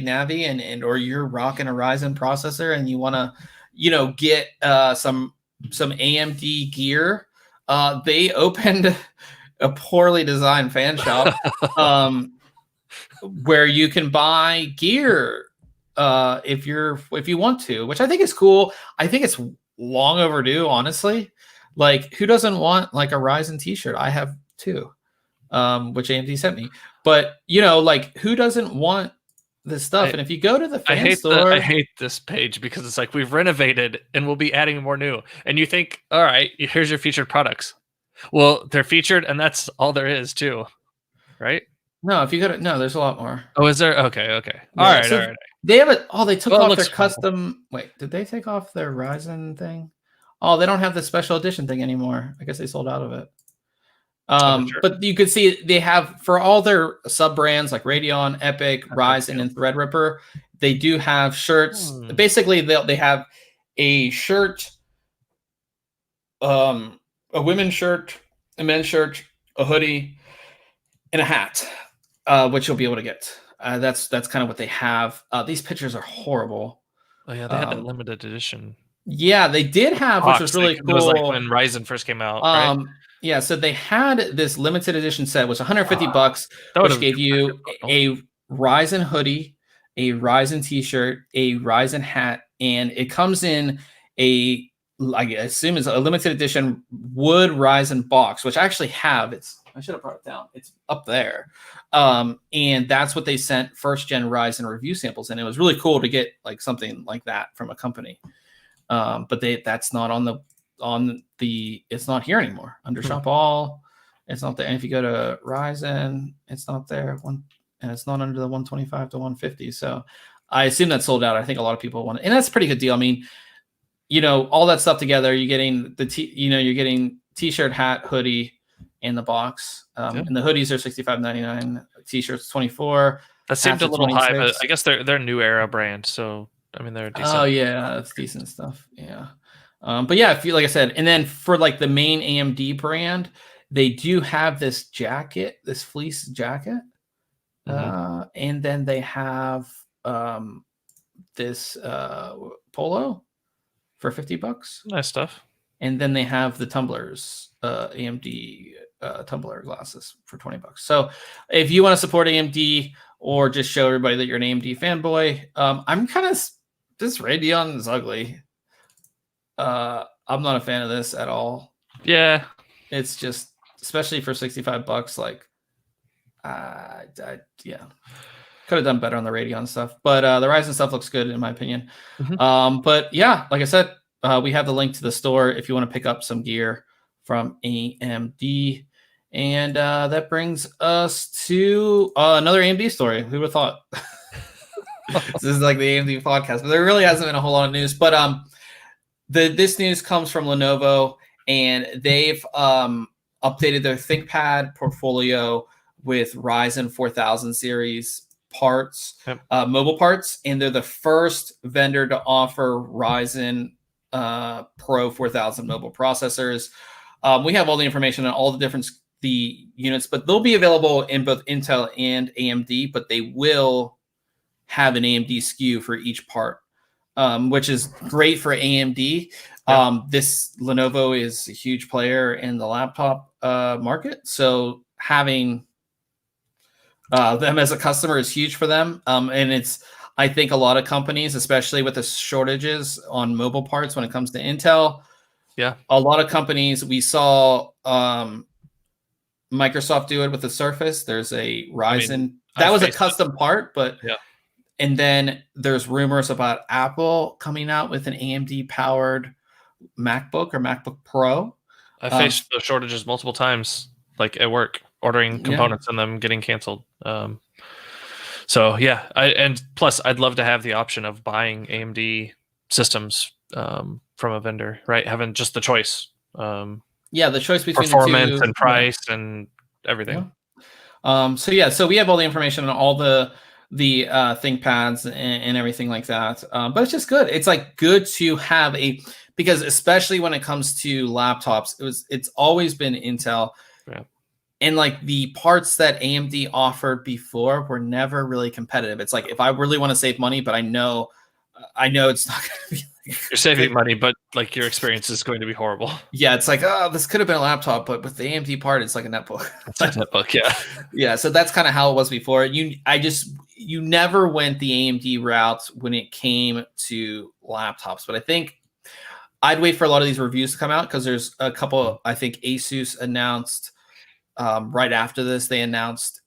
Navi and or you're rocking a Ryzen processor and you want to get some AMD gear, they opened a poorly designed fan shop where you can buy gear if you want to, which I think is cool. I think it's long overdue, honestly. Like, who doesn't want like a Ryzen t-shirt? I have 2, which AMD sent me. But like, who doesn't want this stuff? And if you go to the fan store, I hate this page because it's like, we've renovated and we'll be adding more new. And you think, all right, here's your featured products. Well, they're featured, and that's all there is too, right? No, if you go to there's a lot more. Oh, is there? Okay. All right. They have it. Oh, they took off their custom. Wait, did they take off their Ryzen thing? Oh, they don't have the special edition thing anymore. I guess they sold out of it. Sure. But you could see they have, for all their sub brands like Radeon, Epic, Ryzen, and Threadripper, they do have shirts. Basically, they have a shirt, a women's shirt, a men's shirt, a hoodie, and a hat, which you'll be able to get. That's kind of what they have. These pictures are horrible. Oh yeah, they had that limited edition. Yeah, they did have, which was really cool. It was like when Ryzen first came out, right? Yeah, so they had this limited edition set, which was $150, which gave you a Ryzen hoodie, a Ryzen t-shirt, a Ryzen hat, and it comes in I assume is a limited edition wood Ryzen box, which I actually have. I should have brought it down. It's up there. And that's what they sent first gen Ryzen review samples. And it was really cool to get like something like that from a company. But that's not it's not here anymore under Shop All. It's not there. And if you go to Ryzen, it's not there. And it's not under the 125 to 150. So I assume that's sold out. I think a lot of people want it. And that's a pretty good deal. I mean, all that stuff together, you're getting you're getting t-shirt, hat, hoodie in the box. And the hoodies are $65.99, t-shirts $24. That seemed a little high, but I guess they're a New Era brand, so I mean they're decent. Oh yeah, that's decent stuff. Yeah. But yeah, like I said, and then for like the main AMD brand, they do have this jacket, this fleece jacket. And then they have this polo for $50. Nice stuff. And then they have the tumblers, AMD tumbler glasses for $20. So if you want to support AMD or just show everybody that you're an AMD fanboy, I'm kind of, this Radeon is ugly. I'm not a fan of this at all. Yeah. It's just, especially for $65, like, yeah, could have done better on the Radeon stuff, but the Ryzen stuff looks good in my opinion. But yeah, like I said, we have the link to the store if you want to pick up some gear from AMD. And that brings us to another AMD story. Who would have thought? This is like the AMD podcast, but there really hasn't been a whole lot of news. But this news comes from Lenovo, and they've updated their ThinkPad portfolio with Ryzen 4000 series parts, mobile parts, and they're the first vendor to offer Ryzen Pro 4000 mobile processors. We have all the information on all the units, but they'll be available in both Intel and AMD, but they will have an AMD SKU for each part, which is great for AMD. This Lenovo is a huge player in the laptop market, so having them as a customer is huge for them. And it's, I think a lot of companies, especially with the shortages on mobile parts when it comes to Intel, a lot of companies, we saw Microsoft do it with the Surface. There's a Ryzen, that was a custom part, but and then there's rumors about Apple coming out with an AMD powered MacBook or MacBook Pro. I faced those shortages multiple times, like at work, ordering components and them getting canceled. So yeah, and plus I'd love to have the option of buying AMD systems from a vendor, right? Having just the choice. The choice between performance the two, and price and everything. So we have all the information on all the ThinkPads and everything like that. But it's just good. It's like good to have because especially when it comes to laptops, it's always been Intel. And like the parts that AMD offered before were never really competitive. It's like if I really want to save money, but I know it's not going to be. You're saving money, but like your experience is going to be horrible. Yeah, it's like, oh, this could have been a laptop, but with the AMD part, it's like a netbook. It's a netbook, yeah. Yeah, so that's kind of how it was before. You never went the AMD route when it came to laptops, but I think I'd wait for a lot of these reviews to come out because there's a couple. I think Asus announced right after this, they announced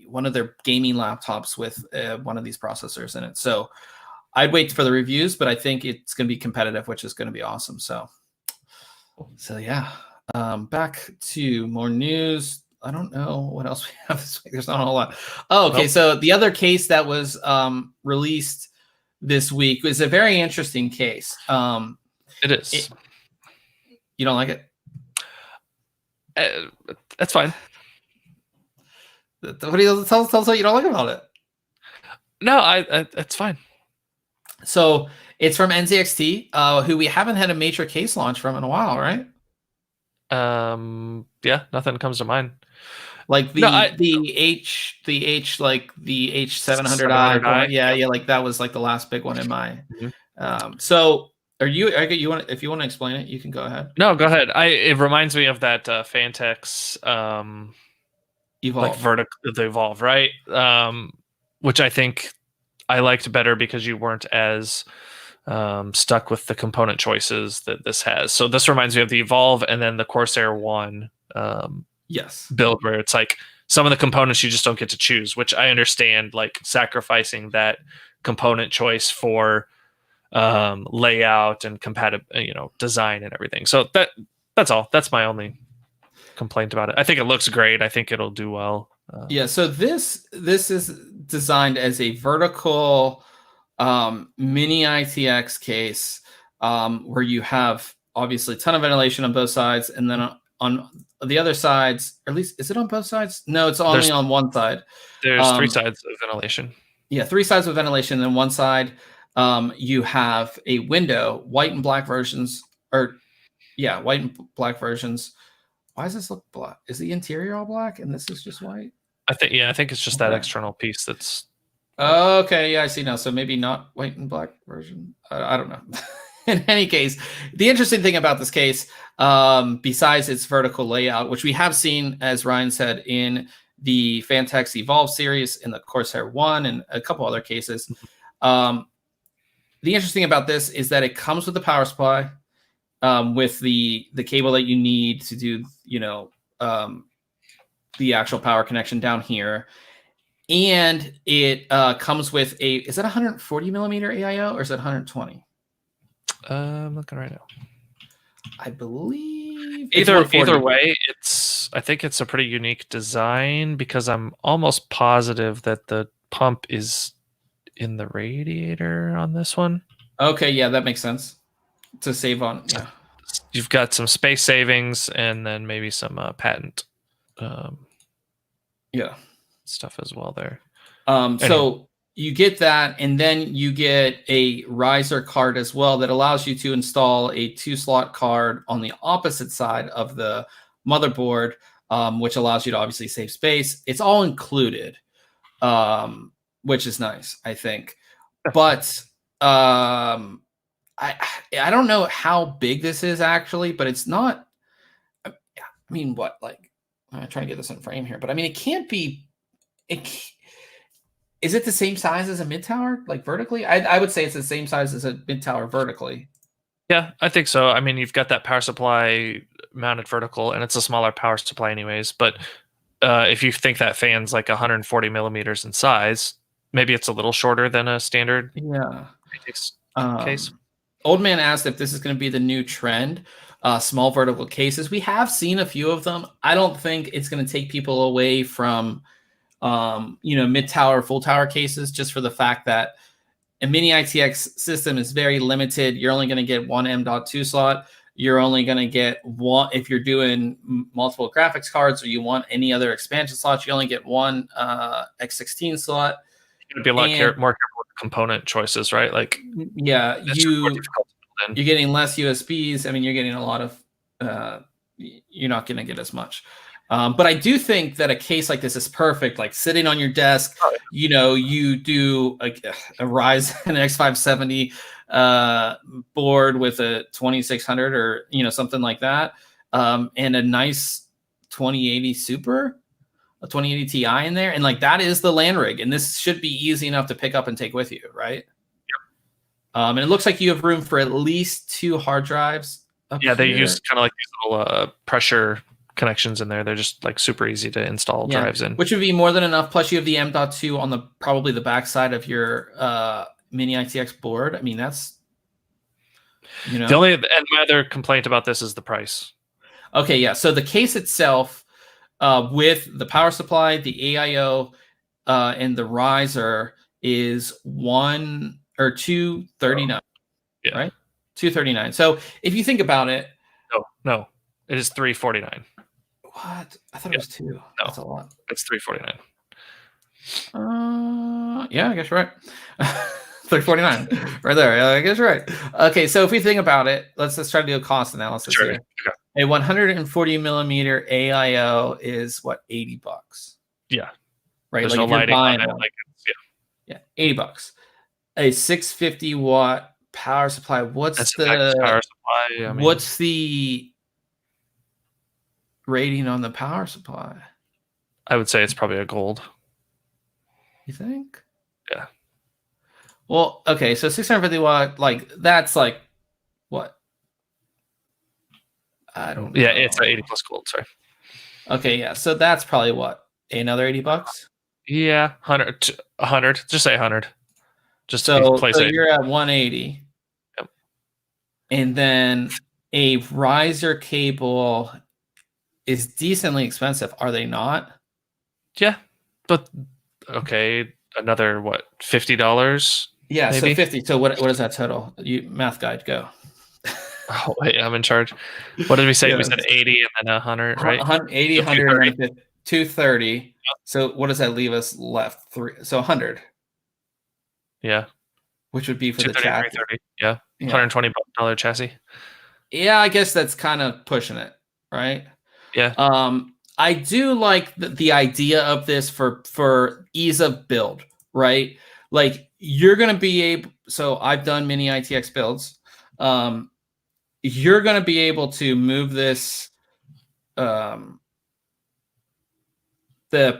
one of their gaming laptops with one of these processors in it. So I'd wait for the reviews, but I think it's going to be competitive, which is going to be awesome. So yeah, back to more news. I don't know what else we have this week. There's not a whole lot. Oh, okay. Nope. So the other case that was released this week was a very interesting case. It is. You don't like it? That's fine. What do you tell us what you don't like about it? No, it's fine. So it's from NZXT, who we haven't had a major case launch from in a while, right? Yeah, nothing comes to mind. Like the H700i, yeah, like that was like the last big one in my. So you want, if you want to explain it, you can go ahead. No, go ahead. It reminds me of that Fantex Evolve, like the Evolve, right? Which I think I liked better because you weren't as stuck with the component choices that this has. So this reminds me of the Evolve and then the Corsair One Yes. build where it's like some of the components you just don't get to choose, which I understand, like sacrificing that component choice for layout and compatible, design and everything. So that's all. That's my only complaint about it. I think it looks great. I think it'll do well. Yeah. So this is designed as a vertical mini ITX case where you have obviously a ton of ventilation on both sides, and then on the other sides, or at least is it on both sides? No, it's only on one side. There's 3 sides of ventilation. Yeah, 3 sides of ventilation. Then one side, you have a window, white and black versions, white and black versions. Why does this look black? Is the interior all black and this is just white? I think it's just that external piece that's. Okay, yeah, I see now. So maybe not white and black version. I don't know. In any case, the interesting thing about this case, besides its vertical layout, which we have seen, as Ryan said, in the Fantex Evolve series, in the Corsair 1, and a couple other cases, the interesting about this is that it comes with a power supply, with the cable that you need to do, the actual power connection down here. And it comes with is that 140 millimeter AiO or is it 120? I'm looking right now. I believe either way, I think it's a pretty unique design because I'm almost positive that the pump is in the radiator on this one. Okay, yeah, that makes sense. To save on, yeah. You've got some space savings and then maybe some patent stuff as well there. So you get that, and then you get a riser card as well that allows you to install a 2-slot card on the opposite side of the motherboard, which allows you to obviously save space. It's all included, which is nice, I think. But I don't know how big this is actually, but it's not. I mean, what, like, I'm trying to get this in frame here, but I mean, it can't be. Is it the same size as a mid tower, like vertically? I would say it's the same size as a mid tower vertically. Yeah, I think so. I mean, you've got that power supply mounted vertical, and it's a smaller power supply anyways. But if you think that fan's like 140 millimeters in size, maybe it's a little shorter than a standard case. Old Man asked if this is going to be the new trend, small vertical cases. We have seen a few of them. I don't think it's going to take people away from mid tower, full tower cases, just for the fact that a mini ITX system is very limited. You're only going to get one M.2 slot. You're only going to get one if you're doing multiple graphics cards or you want any other expansion slots. You only get one X16 slot. It'd be a lot more careful with component choices, right? Like, yeah, you're getting less USBs. I mean, you're getting a lot of. You're not going to get as much. But I do think that a case like this is perfect, like sitting on your desk. You do a Ryzen X570 board with a 2600 or something like that, and a nice 2080 Super, a 2080 Ti in there, and like that is the LAN rig, and this should be easy enough to pick up and take with you, right? Yep. And it looks like you have room for at least 2 hard drives. They use kind of like these little pressure connections in there. They're just like super easy to install drives in, which would be more than enough. Plus you have the M.2 on probably the backside of your mini ITX board. I mean, that's and my other complaint about this is the price. Okay, yeah. So the case itself, with the power supply, the AiO, and the riser is $239. Yeah. Right? $239. So if you think about it, no, it is $349. What? I thought it was 2. No, that's a lot. It's $349. Yeah, I guess you're right. $349 right there. I guess you're right. Okay, so if we think about it, let's try to do a cost analysis here. Okay. A 140 millimeter AiO is what, $80? Yeah. Right. There's no lighting on it. Yeah, $80. A 650 watt power supply. What's the power supply? What's the rating on the power supply? I would say it's probably a gold. You think? Yeah. Well, okay, so 650 watt, like that's like what? I don't know. Yeah, it's 80 plus gold. Sorry. Okay, yeah. So that's probably what, another $80. Yeah, 100. Just say 100. Just to be So play safe. you're at 180. Yep. And then a riser cable is decently expensive, are they not? Yeah, but okay, another what, $50? Yeah, so Maybe. 50. So what is that total? You math guide, go. Oh wait, I'm in charge. What did we say? We Yes. said 80 and then 100, right? 80, So 100, and 230. then 230. So what does that leave us left? So 100, Yeah, which would be for the 230, chassis. 330. Yeah, Yeah. $120 chassis. Yeah, I guess that's kind of pushing it, right? Yeah. I do like the idea of this for ease of build, right? Like you're going to be able, so I've done mini ITX builds. You're going to be able to move this, the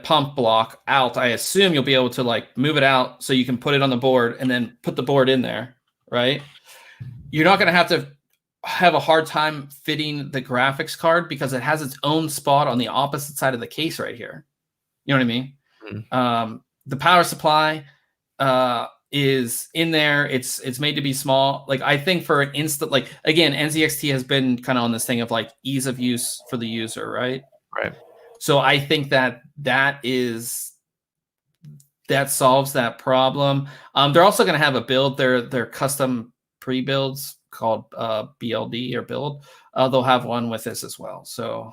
pump block out. I assume you'll be able to like move it out so you can put it on the board and then put the board in there, right? You're not going to have a hard time fitting the graphics card because it has its own spot on the opposite side of the case right here. You know what I mean? Mm-hmm. The power supply is in there. It's made to be small. Like I think for an instant, like again, NZXT has been kind of on this thing of like ease of use for the user, right? Right. So I think that solves that problem. They're also going to have a build. Their custom pre-builds called BLD or build. They'll have one with this as well. So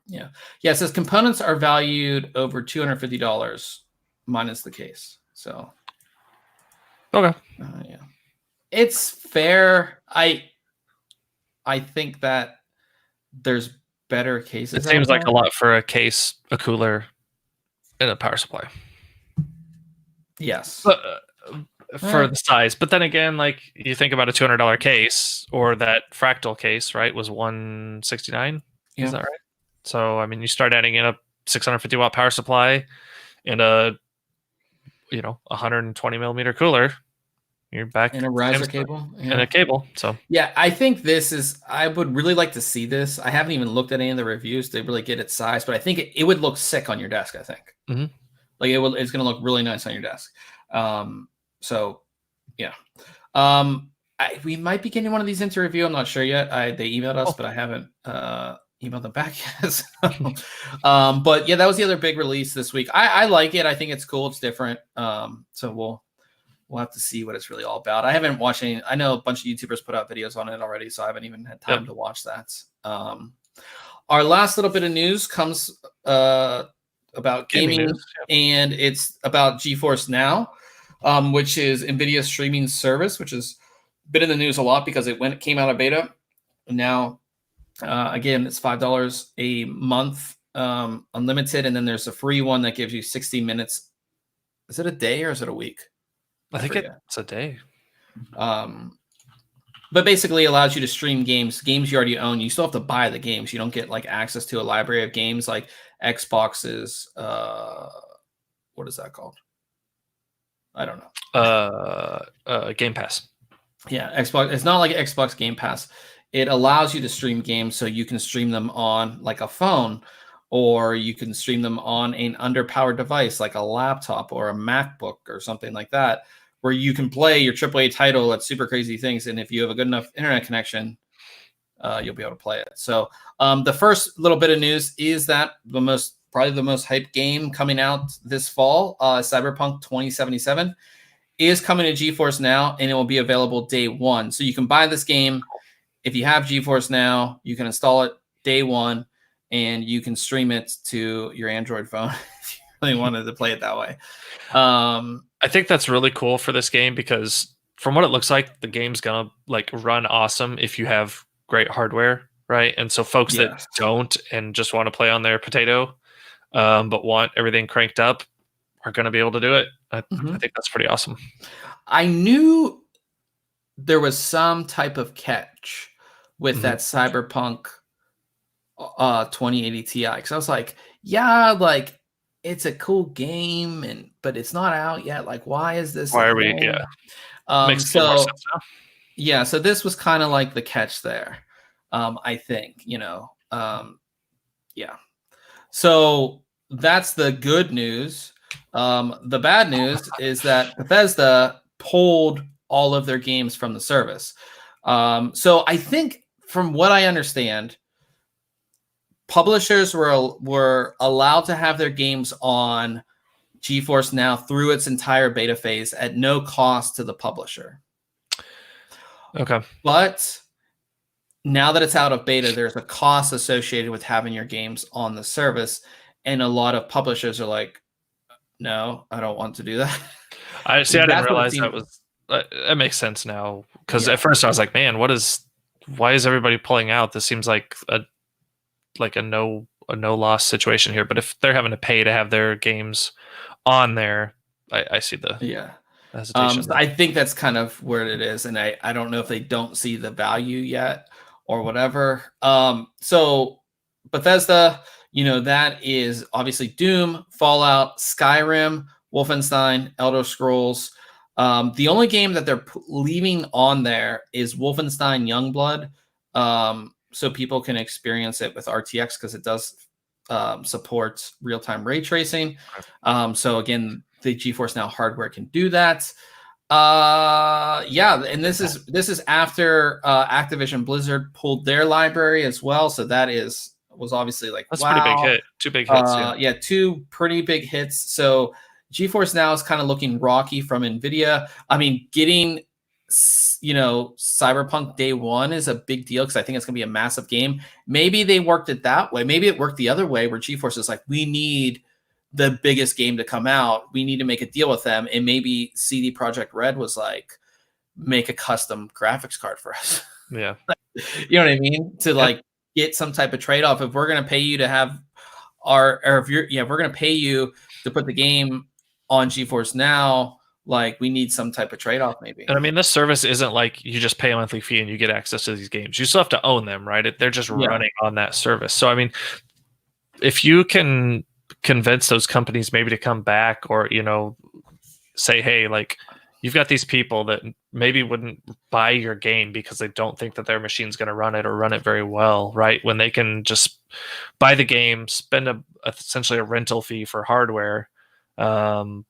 yeah. It says components are valued over $250 minus the case. So Okay. yeah, it's fair. I think that there's better cases. It seems like a lot for a case, a cooler, and a power supply. Yes. But, for the size. But then again, like you think about a $200 case or that Fractal case, right, was $169. Yeah. Is that right? So I mean, you start adding in a 650 watt power supply and a 120 millimeter cooler. You're back in a riser cable and a cable. So yeah, I think I would really like to see this. I haven't even looked at any of the reviews to really get its size, but I think it would look sick on your desk. I think like it's going to look really nice on your desk. So yeah, we might be getting one of these into review. I'm not sure yet. They emailed us, but I haven't emailed them back yet. So, but yeah, that was the other big release this week. I like it. I think it's cool. It's different. So we'll have to see what it's really all about. I haven't watched any. I know a bunch of YouTubers put out videos on it already, so I haven't even had time to watch that. Our last little bit of news comes about gaming news, and it's about GeForce NOW, which is NVIDIA's streaming service, which has been in the news a lot because it came out of beta. Now, again, it's $5 a month, unlimited, and then there's a free one that gives you 60 minutes. Is it a day or is it a week? I think it's a day. But basically allows you to stream games you already own. You still have to buy the games. You don't get like access to a library of games like Xbox's what is that called? I don't know. Game Pass. Yeah, Xbox. It's not like Xbox Game Pass. It allows you to stream games so you can stream them on like a phone, or you can stream them on an underpowered device like a laptop or a MacBook or something like that, where you can play your AAA title at super crazy things. And if you have a good enough internet connection, you'll be able to play it. So the first little bit of news is that probably the most hyped game coming out this fall, Cyberpunk 2077, is coming to GeForce NOW, and it will be available day one. So you can buy this game. If you have GeForce NOW, you can install it day one, and you can stream it to your Android phone if you really wanted to play it that way. I think that's really cool for this game because from what it looks like, the game's gonna like run awesome if you have great hardware, right? And so folks that don't and just want to play on their potato, but want everything cranked up, are going to be able to do it. I think that's pretty awesome. I knew there was some type of catch with that Cyberpunk 2080 Ti, because I was like, yeah, like it's a cool game, but it's not out yet. Like, why is this? Why are we? Yeah, makes more sense now. Yeah, so this was kind of like the catch there. I think, Yeah. So that's the good news. The bad news is that Bethesda pulled all of their games from the service. So I think, from what I understand, publishers were allowed to have their games on GeForce Now through its entire beta phase at no cost to the publisher. Okay. But now that it's out of beta, there's a cost associated with having your games on the service. And a lot of publishers are like, no, I don't want to do that. I didn't realize that was, that makes sense now. Because at first I was like, man, why is everybody pulling out? This seems like a no loss situation here. But if they're having to pay to have their games on there, I see the hesitation. I think that's kind of where it is, and I don't know if they don't see the value yet or whatever. So Bethesda, that is obviously Doom, Fallout, Skyrim, Wolfenstein, Elder Scrolls. The only game that they're leaving on there is Wolfenstein Youngblood, so people can experience it with RTX because it does support real-time ray tracing. So again, the GeForce Now hardware can do that. And this is after Activision Blizzard pulled their library as well. So that was obviously like, that's wow. Pretty big hit. 2 big hits. Two pretty big hits. So GeForce Now is kind of looking rocky from NVIDIA. I mean, getting Cyberpunk day one is a big deal because I think it's going to be a massive game. Maybe they worked it that way. Maybe it worked the other way where GeForce is like, we need the biggest game to come out. We need to make a deal with them. And maybe CD Projekt Red was like, make a custom graphics card for us. Yeah. You know what I mean? To like get some type of trade-off. If we're going to pay you to have if we're going to pay you to put the game on GeForce Now, like we need some type of trade-off maybe. And I mean, this service isn't like you just pay a monthly fee and you get access to these games. You still have to own them, right? They're just running on that service. So, I mean, if you can convince those companies maybe to come back or, say, hey, like you've got these people that maybe wouldn't buy your game because they don't think that their machine's going to run it or run it very well, right? When they can just buy the game, spend essentially a rental fee for hardware. I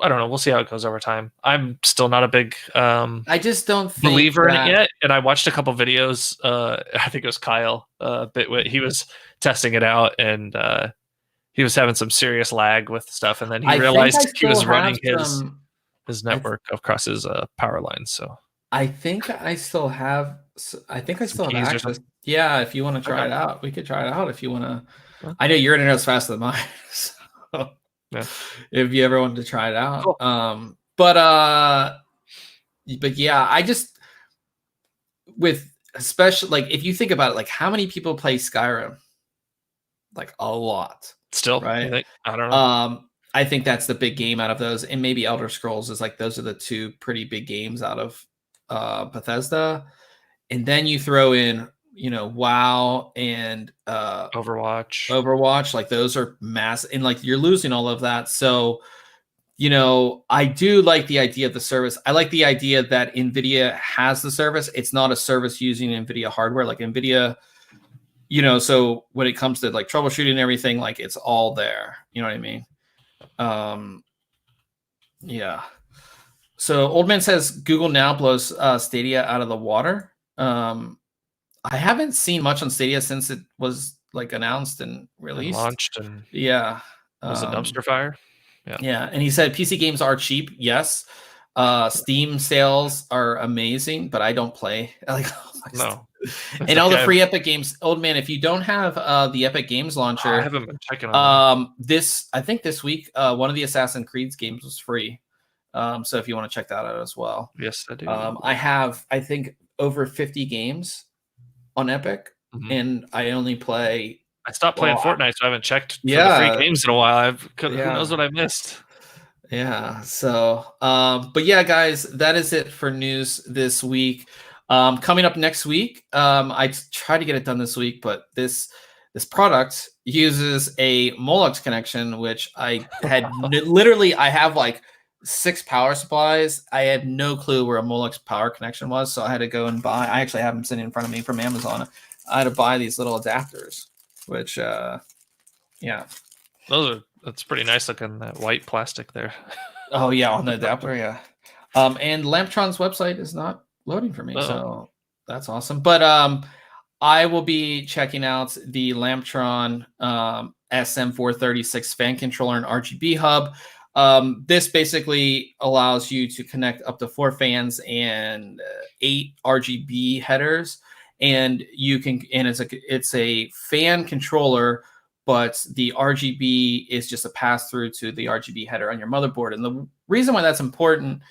don't know. We'll see how it goes over time. I'm still not a big I just don't think believer in it yet. And I watched a couple videos. I think it was Kyle Bitwit. He was testing it out and he was having some serious lag with stuff. And then he realized he was running his network across his power lines. So I think I still have access. Yeah, if you want to try it out, we could try it out if you want to. I know your internet's faster than mine. So. Yeah. If you ever wanted to try it out. Cool. But yeah, I just especially like if you think about it, like how many people play Skyrim? Like a lot. Still, right? I don't know. I think that's the big game out of those, and maybe Elder Scrolls is like those are the two pretty big games out of Bethesda, and then you throw in WoW and Overwatch, like those are massive, and like you're losing all of that. So, I do like the idea of the service. I like the idea that NVIDIA has the service. It's not a service using NVIDIA hardware, like NVIDIA, so when it comes to like troubleshooting and everything, like it's all there. You know what I mean? Yeah. So Old Man says Google Now blows Stadia out of the water. I haven't seen much on Stadia since it was like announced and released. And launched and was a dumpster fire. Yeah. And he said PC games are cheap. Yes. Steam sales are amazing, but I don't play. No. And all the free Epic games. Old Man, if you don't have the Epic Games launcher, I haven't been checking on I think this week one of the Assassin's Creed games was free. So if you want to check that out as well. Yes, I do. I have I think over 50 games on Epic, and I only play. I stopped playing Fortnite, so I haven't checked for the free games in a while. Who knows what I missed? Yeah. So, but yeah, guys, that is it for news this week. Coming up next week, I tried to get it done this week, but this product uses a Molex connection, which I had literally. I have like 6 power supplies. I had no clue where a Molex power connection was, so I had to go and buy. I actually have them sitting in front of me from Amazon. I had to buy these little adapters, which yeah. That's pretty nice looking, that white plastic there. Oh yeah, on the adapter, yeah. And Lamptron's website is not loading for me, so that's awesome. But I will be checking out the Lamptron SM436 fan controller and RGB hub. This basically allows you to connect up to 4 fans and 8 RGB headers, and it's a fan controller, but the RGB is just a pass through to the RGB header on your motherboard. And the reason why that's important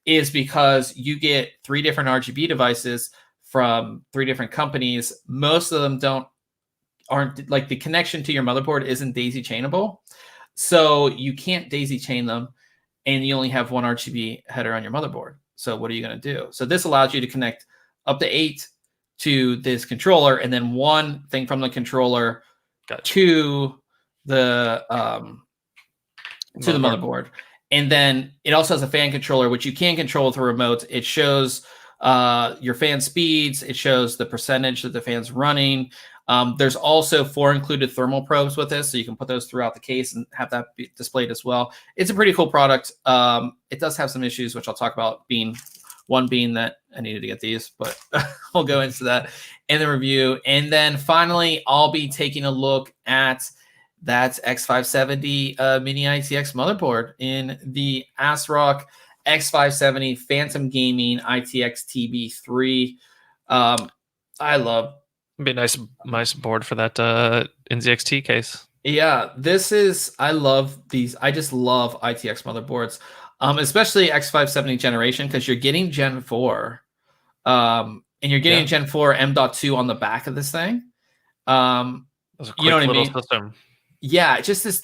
is because you get 3 different RGB devices from 3 different companies. Most of them aren't like, the connection to your motherboard isn't daisy chainable. So you can't daisy chain them, and you only have 1 RGB header on your motherboard. So what are you going to do? So this allows you to connect up to 8 to this controller, and then 1 thing from the controller to the motherboard. And then it also has a fan controller, which you can control with a remote. It shows your fan speeds. It shows the percentage that the fan's running. There's also 4 included thermal probes with this, so you can put those throughout the case and have that be displayed as well. It's a pretty cool product. It does have some issues, which I'll talk about, one being that I needed to get these, but we'll go into that in the review. And then finally, I'll be taking a look at that X570 mini ITX motherboard in the ASRock X570 Phantom Gaming ITX TB3. I love. It'd be a nice board for that NZXT case. Yeah, I love these. I just love ITX motherboards, especially X570 generation, because you're getting Gen 4, and you're getting Gen 4 M.2 on the back of this thing. You know what I mean? System. Yeah, just this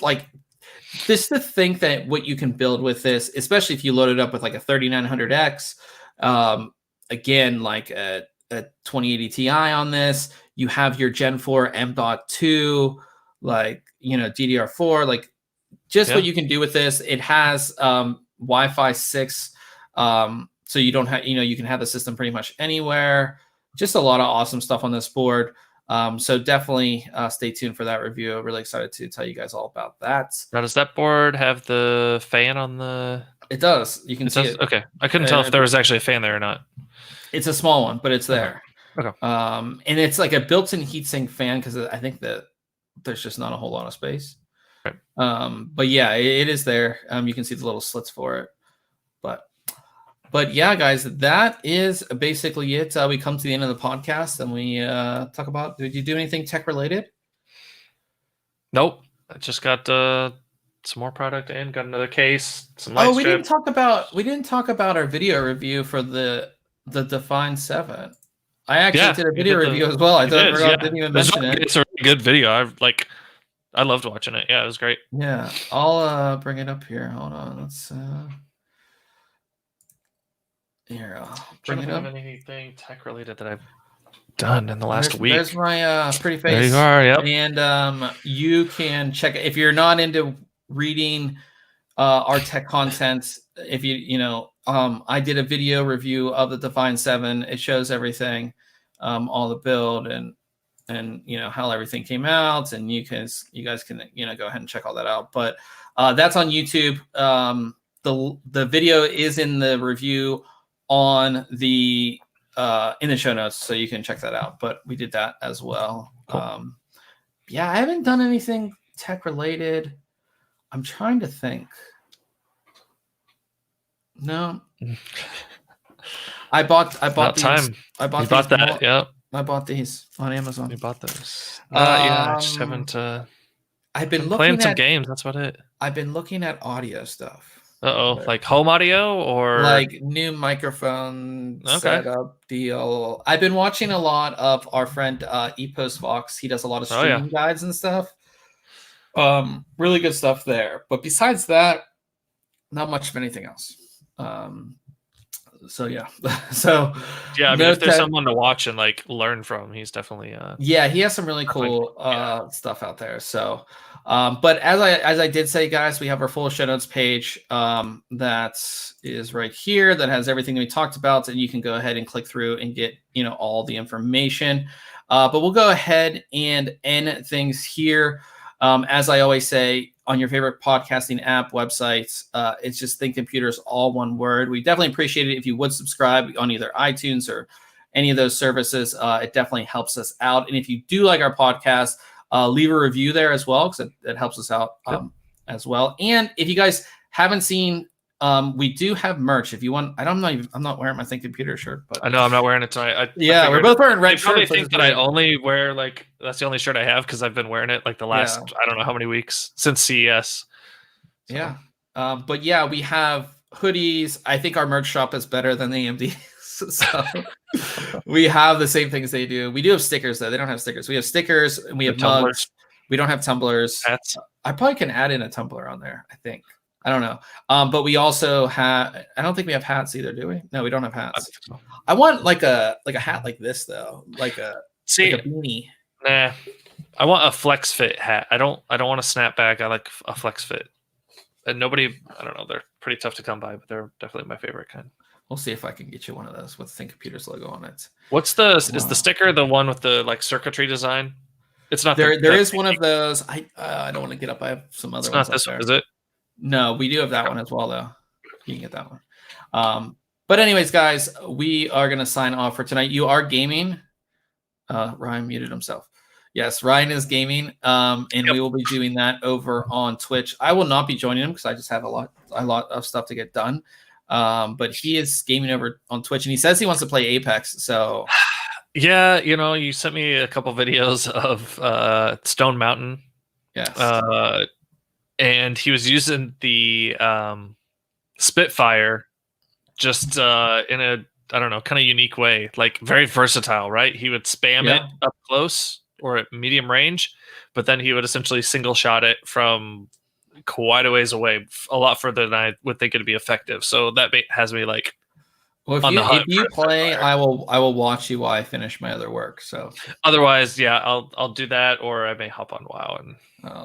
to think that what you can build with this, especially if you load it up with like a 3900X, again, like a 2080 Ti on this, you have your Gen 4 M.2, like, DDR4, like what you can do with this. It has Wi-Fi 6, so you don't have, you can have the system pretty much anywhere. Just a lot of awesome stuff on this board. So definitely stay tuned for that review. I'm really excited to tell you guys all about that. Now, does that board have the fan on the... It does. You can see it. Okay. I couldn't tell if there was actually a fan there or not. It's a small one, but it's there. Okay. And it's like a built-in heatsink fan, because I think that there's just not a whole lot of space. Right. But yeah, it is there. You can see the little slits for it. But yeah, guys, that is basically it. We come to the end of the podcast, and we talk about, did you do anything tech related? Nope. I just got some more product and got another case. Some light we didn't talk about our video review for the Define 7. I actually did a video review as well. I didn't even mention it. It's a really good video. I loved watching it. Yeah, it was great. Yeah, I'll bring it up here. Hold on. Let's here. I'll bring it up. Anything tech related that I've done in the last week? There's my pretty face. There you are. Yep. And you can check it if you're not into reading our tech content. If I did a video review of the Define 7. It shows everything, all the build and how everything came out, and you guys can go ahead and check all that out. But that's on YouTube. The video is in the review on the in the show notes, so you can check that out. But we did that as well. Cool. I haven't done anything tech related. I'm trying to think. No. I bought these. Time. I bought you bought that. Yep. I bought these on Amazon. You bought those. I just haven't. I've been playing some games. That's about it. I've been looking at audio stuff. Like home audio or like new microphone setup deal. I've been watching a lot of our friend Epos Fox. He does a lot of streaming guides and stuff. Really good stuff there. But besides that, not much of anything else. So yeah. So Yeah, I mean, no if there's tech. someone to watch and like learn from, he's definitely Yeah, he has some really cool stuff out there. So, but as I did say, guys, we have our full show notes page that is right here that has everything that we talked about, and you can go ahead and click through and get all the information. But we'll go ahead and end things here. As I always say, on your favorite podcasting app, websites, it's just Think Computers, all one word. We definitely appreciate it if you would subscribe on either iTunes or any of those services. It definitely helps us out. And if you do like our podcast, leave a review there as well, because it helps us out as well. And if you guys haven't seen, we do have merch. If you want, I'm not wearing my Think Computer shirt, but I know I'm not wearing it tonight. yeah, we're both wearing red shirts. They probably think that I only wear that's the only shirt I have because I've been wearing it like the last I don't know how many weeks since CES. So. Yeah, but yeah, we have hoodies. I think our merch shop is better than AMD. So we have the same things they do. We do have stickers though. They don't have stickers. We have stickers and we have mugs. We don't have tumblers. I probably can add in a tumbler on there. I think. I don't know. But we also have. I don't think we have hats either, do we? No, we don't have hats. I want like a hat like this though, like a beanie. Nah, I want a flex fit hat. I don't want a snapback. I like a flex fit. And nobody, I don't know. They're pretty tough to come by, but they're definitely my favorite kind. We'll see if I can get you one of those with Think Computers logo on it. Is the sticker the one with the like circuitry design? It's not there. There is one of those. I don't want to get up. I have some other ones. Not this one, is it? No, we do have that one as well, though. You can get that one. But anyways, guys, we are gonna sign off for tonight. You are gaming. Ryan muted himself. Yes, Ryan is gaming, and we will be doing that over on Twitch. I will not be joining him because I just have a lot of stuff to get done. But he is gaming over on Twitch, and he says he wants to play Apex. So, yeah, you sent me a couple videos of Stone Mountain. Yes. And he was using the Spitfire just in a kind of unique way, like very versatile, right? He would spam it up close or at medium range, but then he would essentially single shot it from quite a ways away, a lot further than I would think it'd be effective. So that has me like, well, if you play, I will watch you while I finish my other work. So otherwise, yeah, I'll do that, or I may hop on WoW and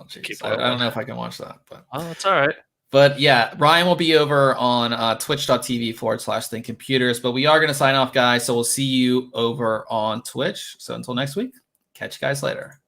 keep. I don't know if I can watch that, but that's all right. But yeah, Ryan will be over on twitch.tv/ThinkComputers. But we are going to sign off, guys. So we'll see you over on Twitch. So until next week, catch you guys later.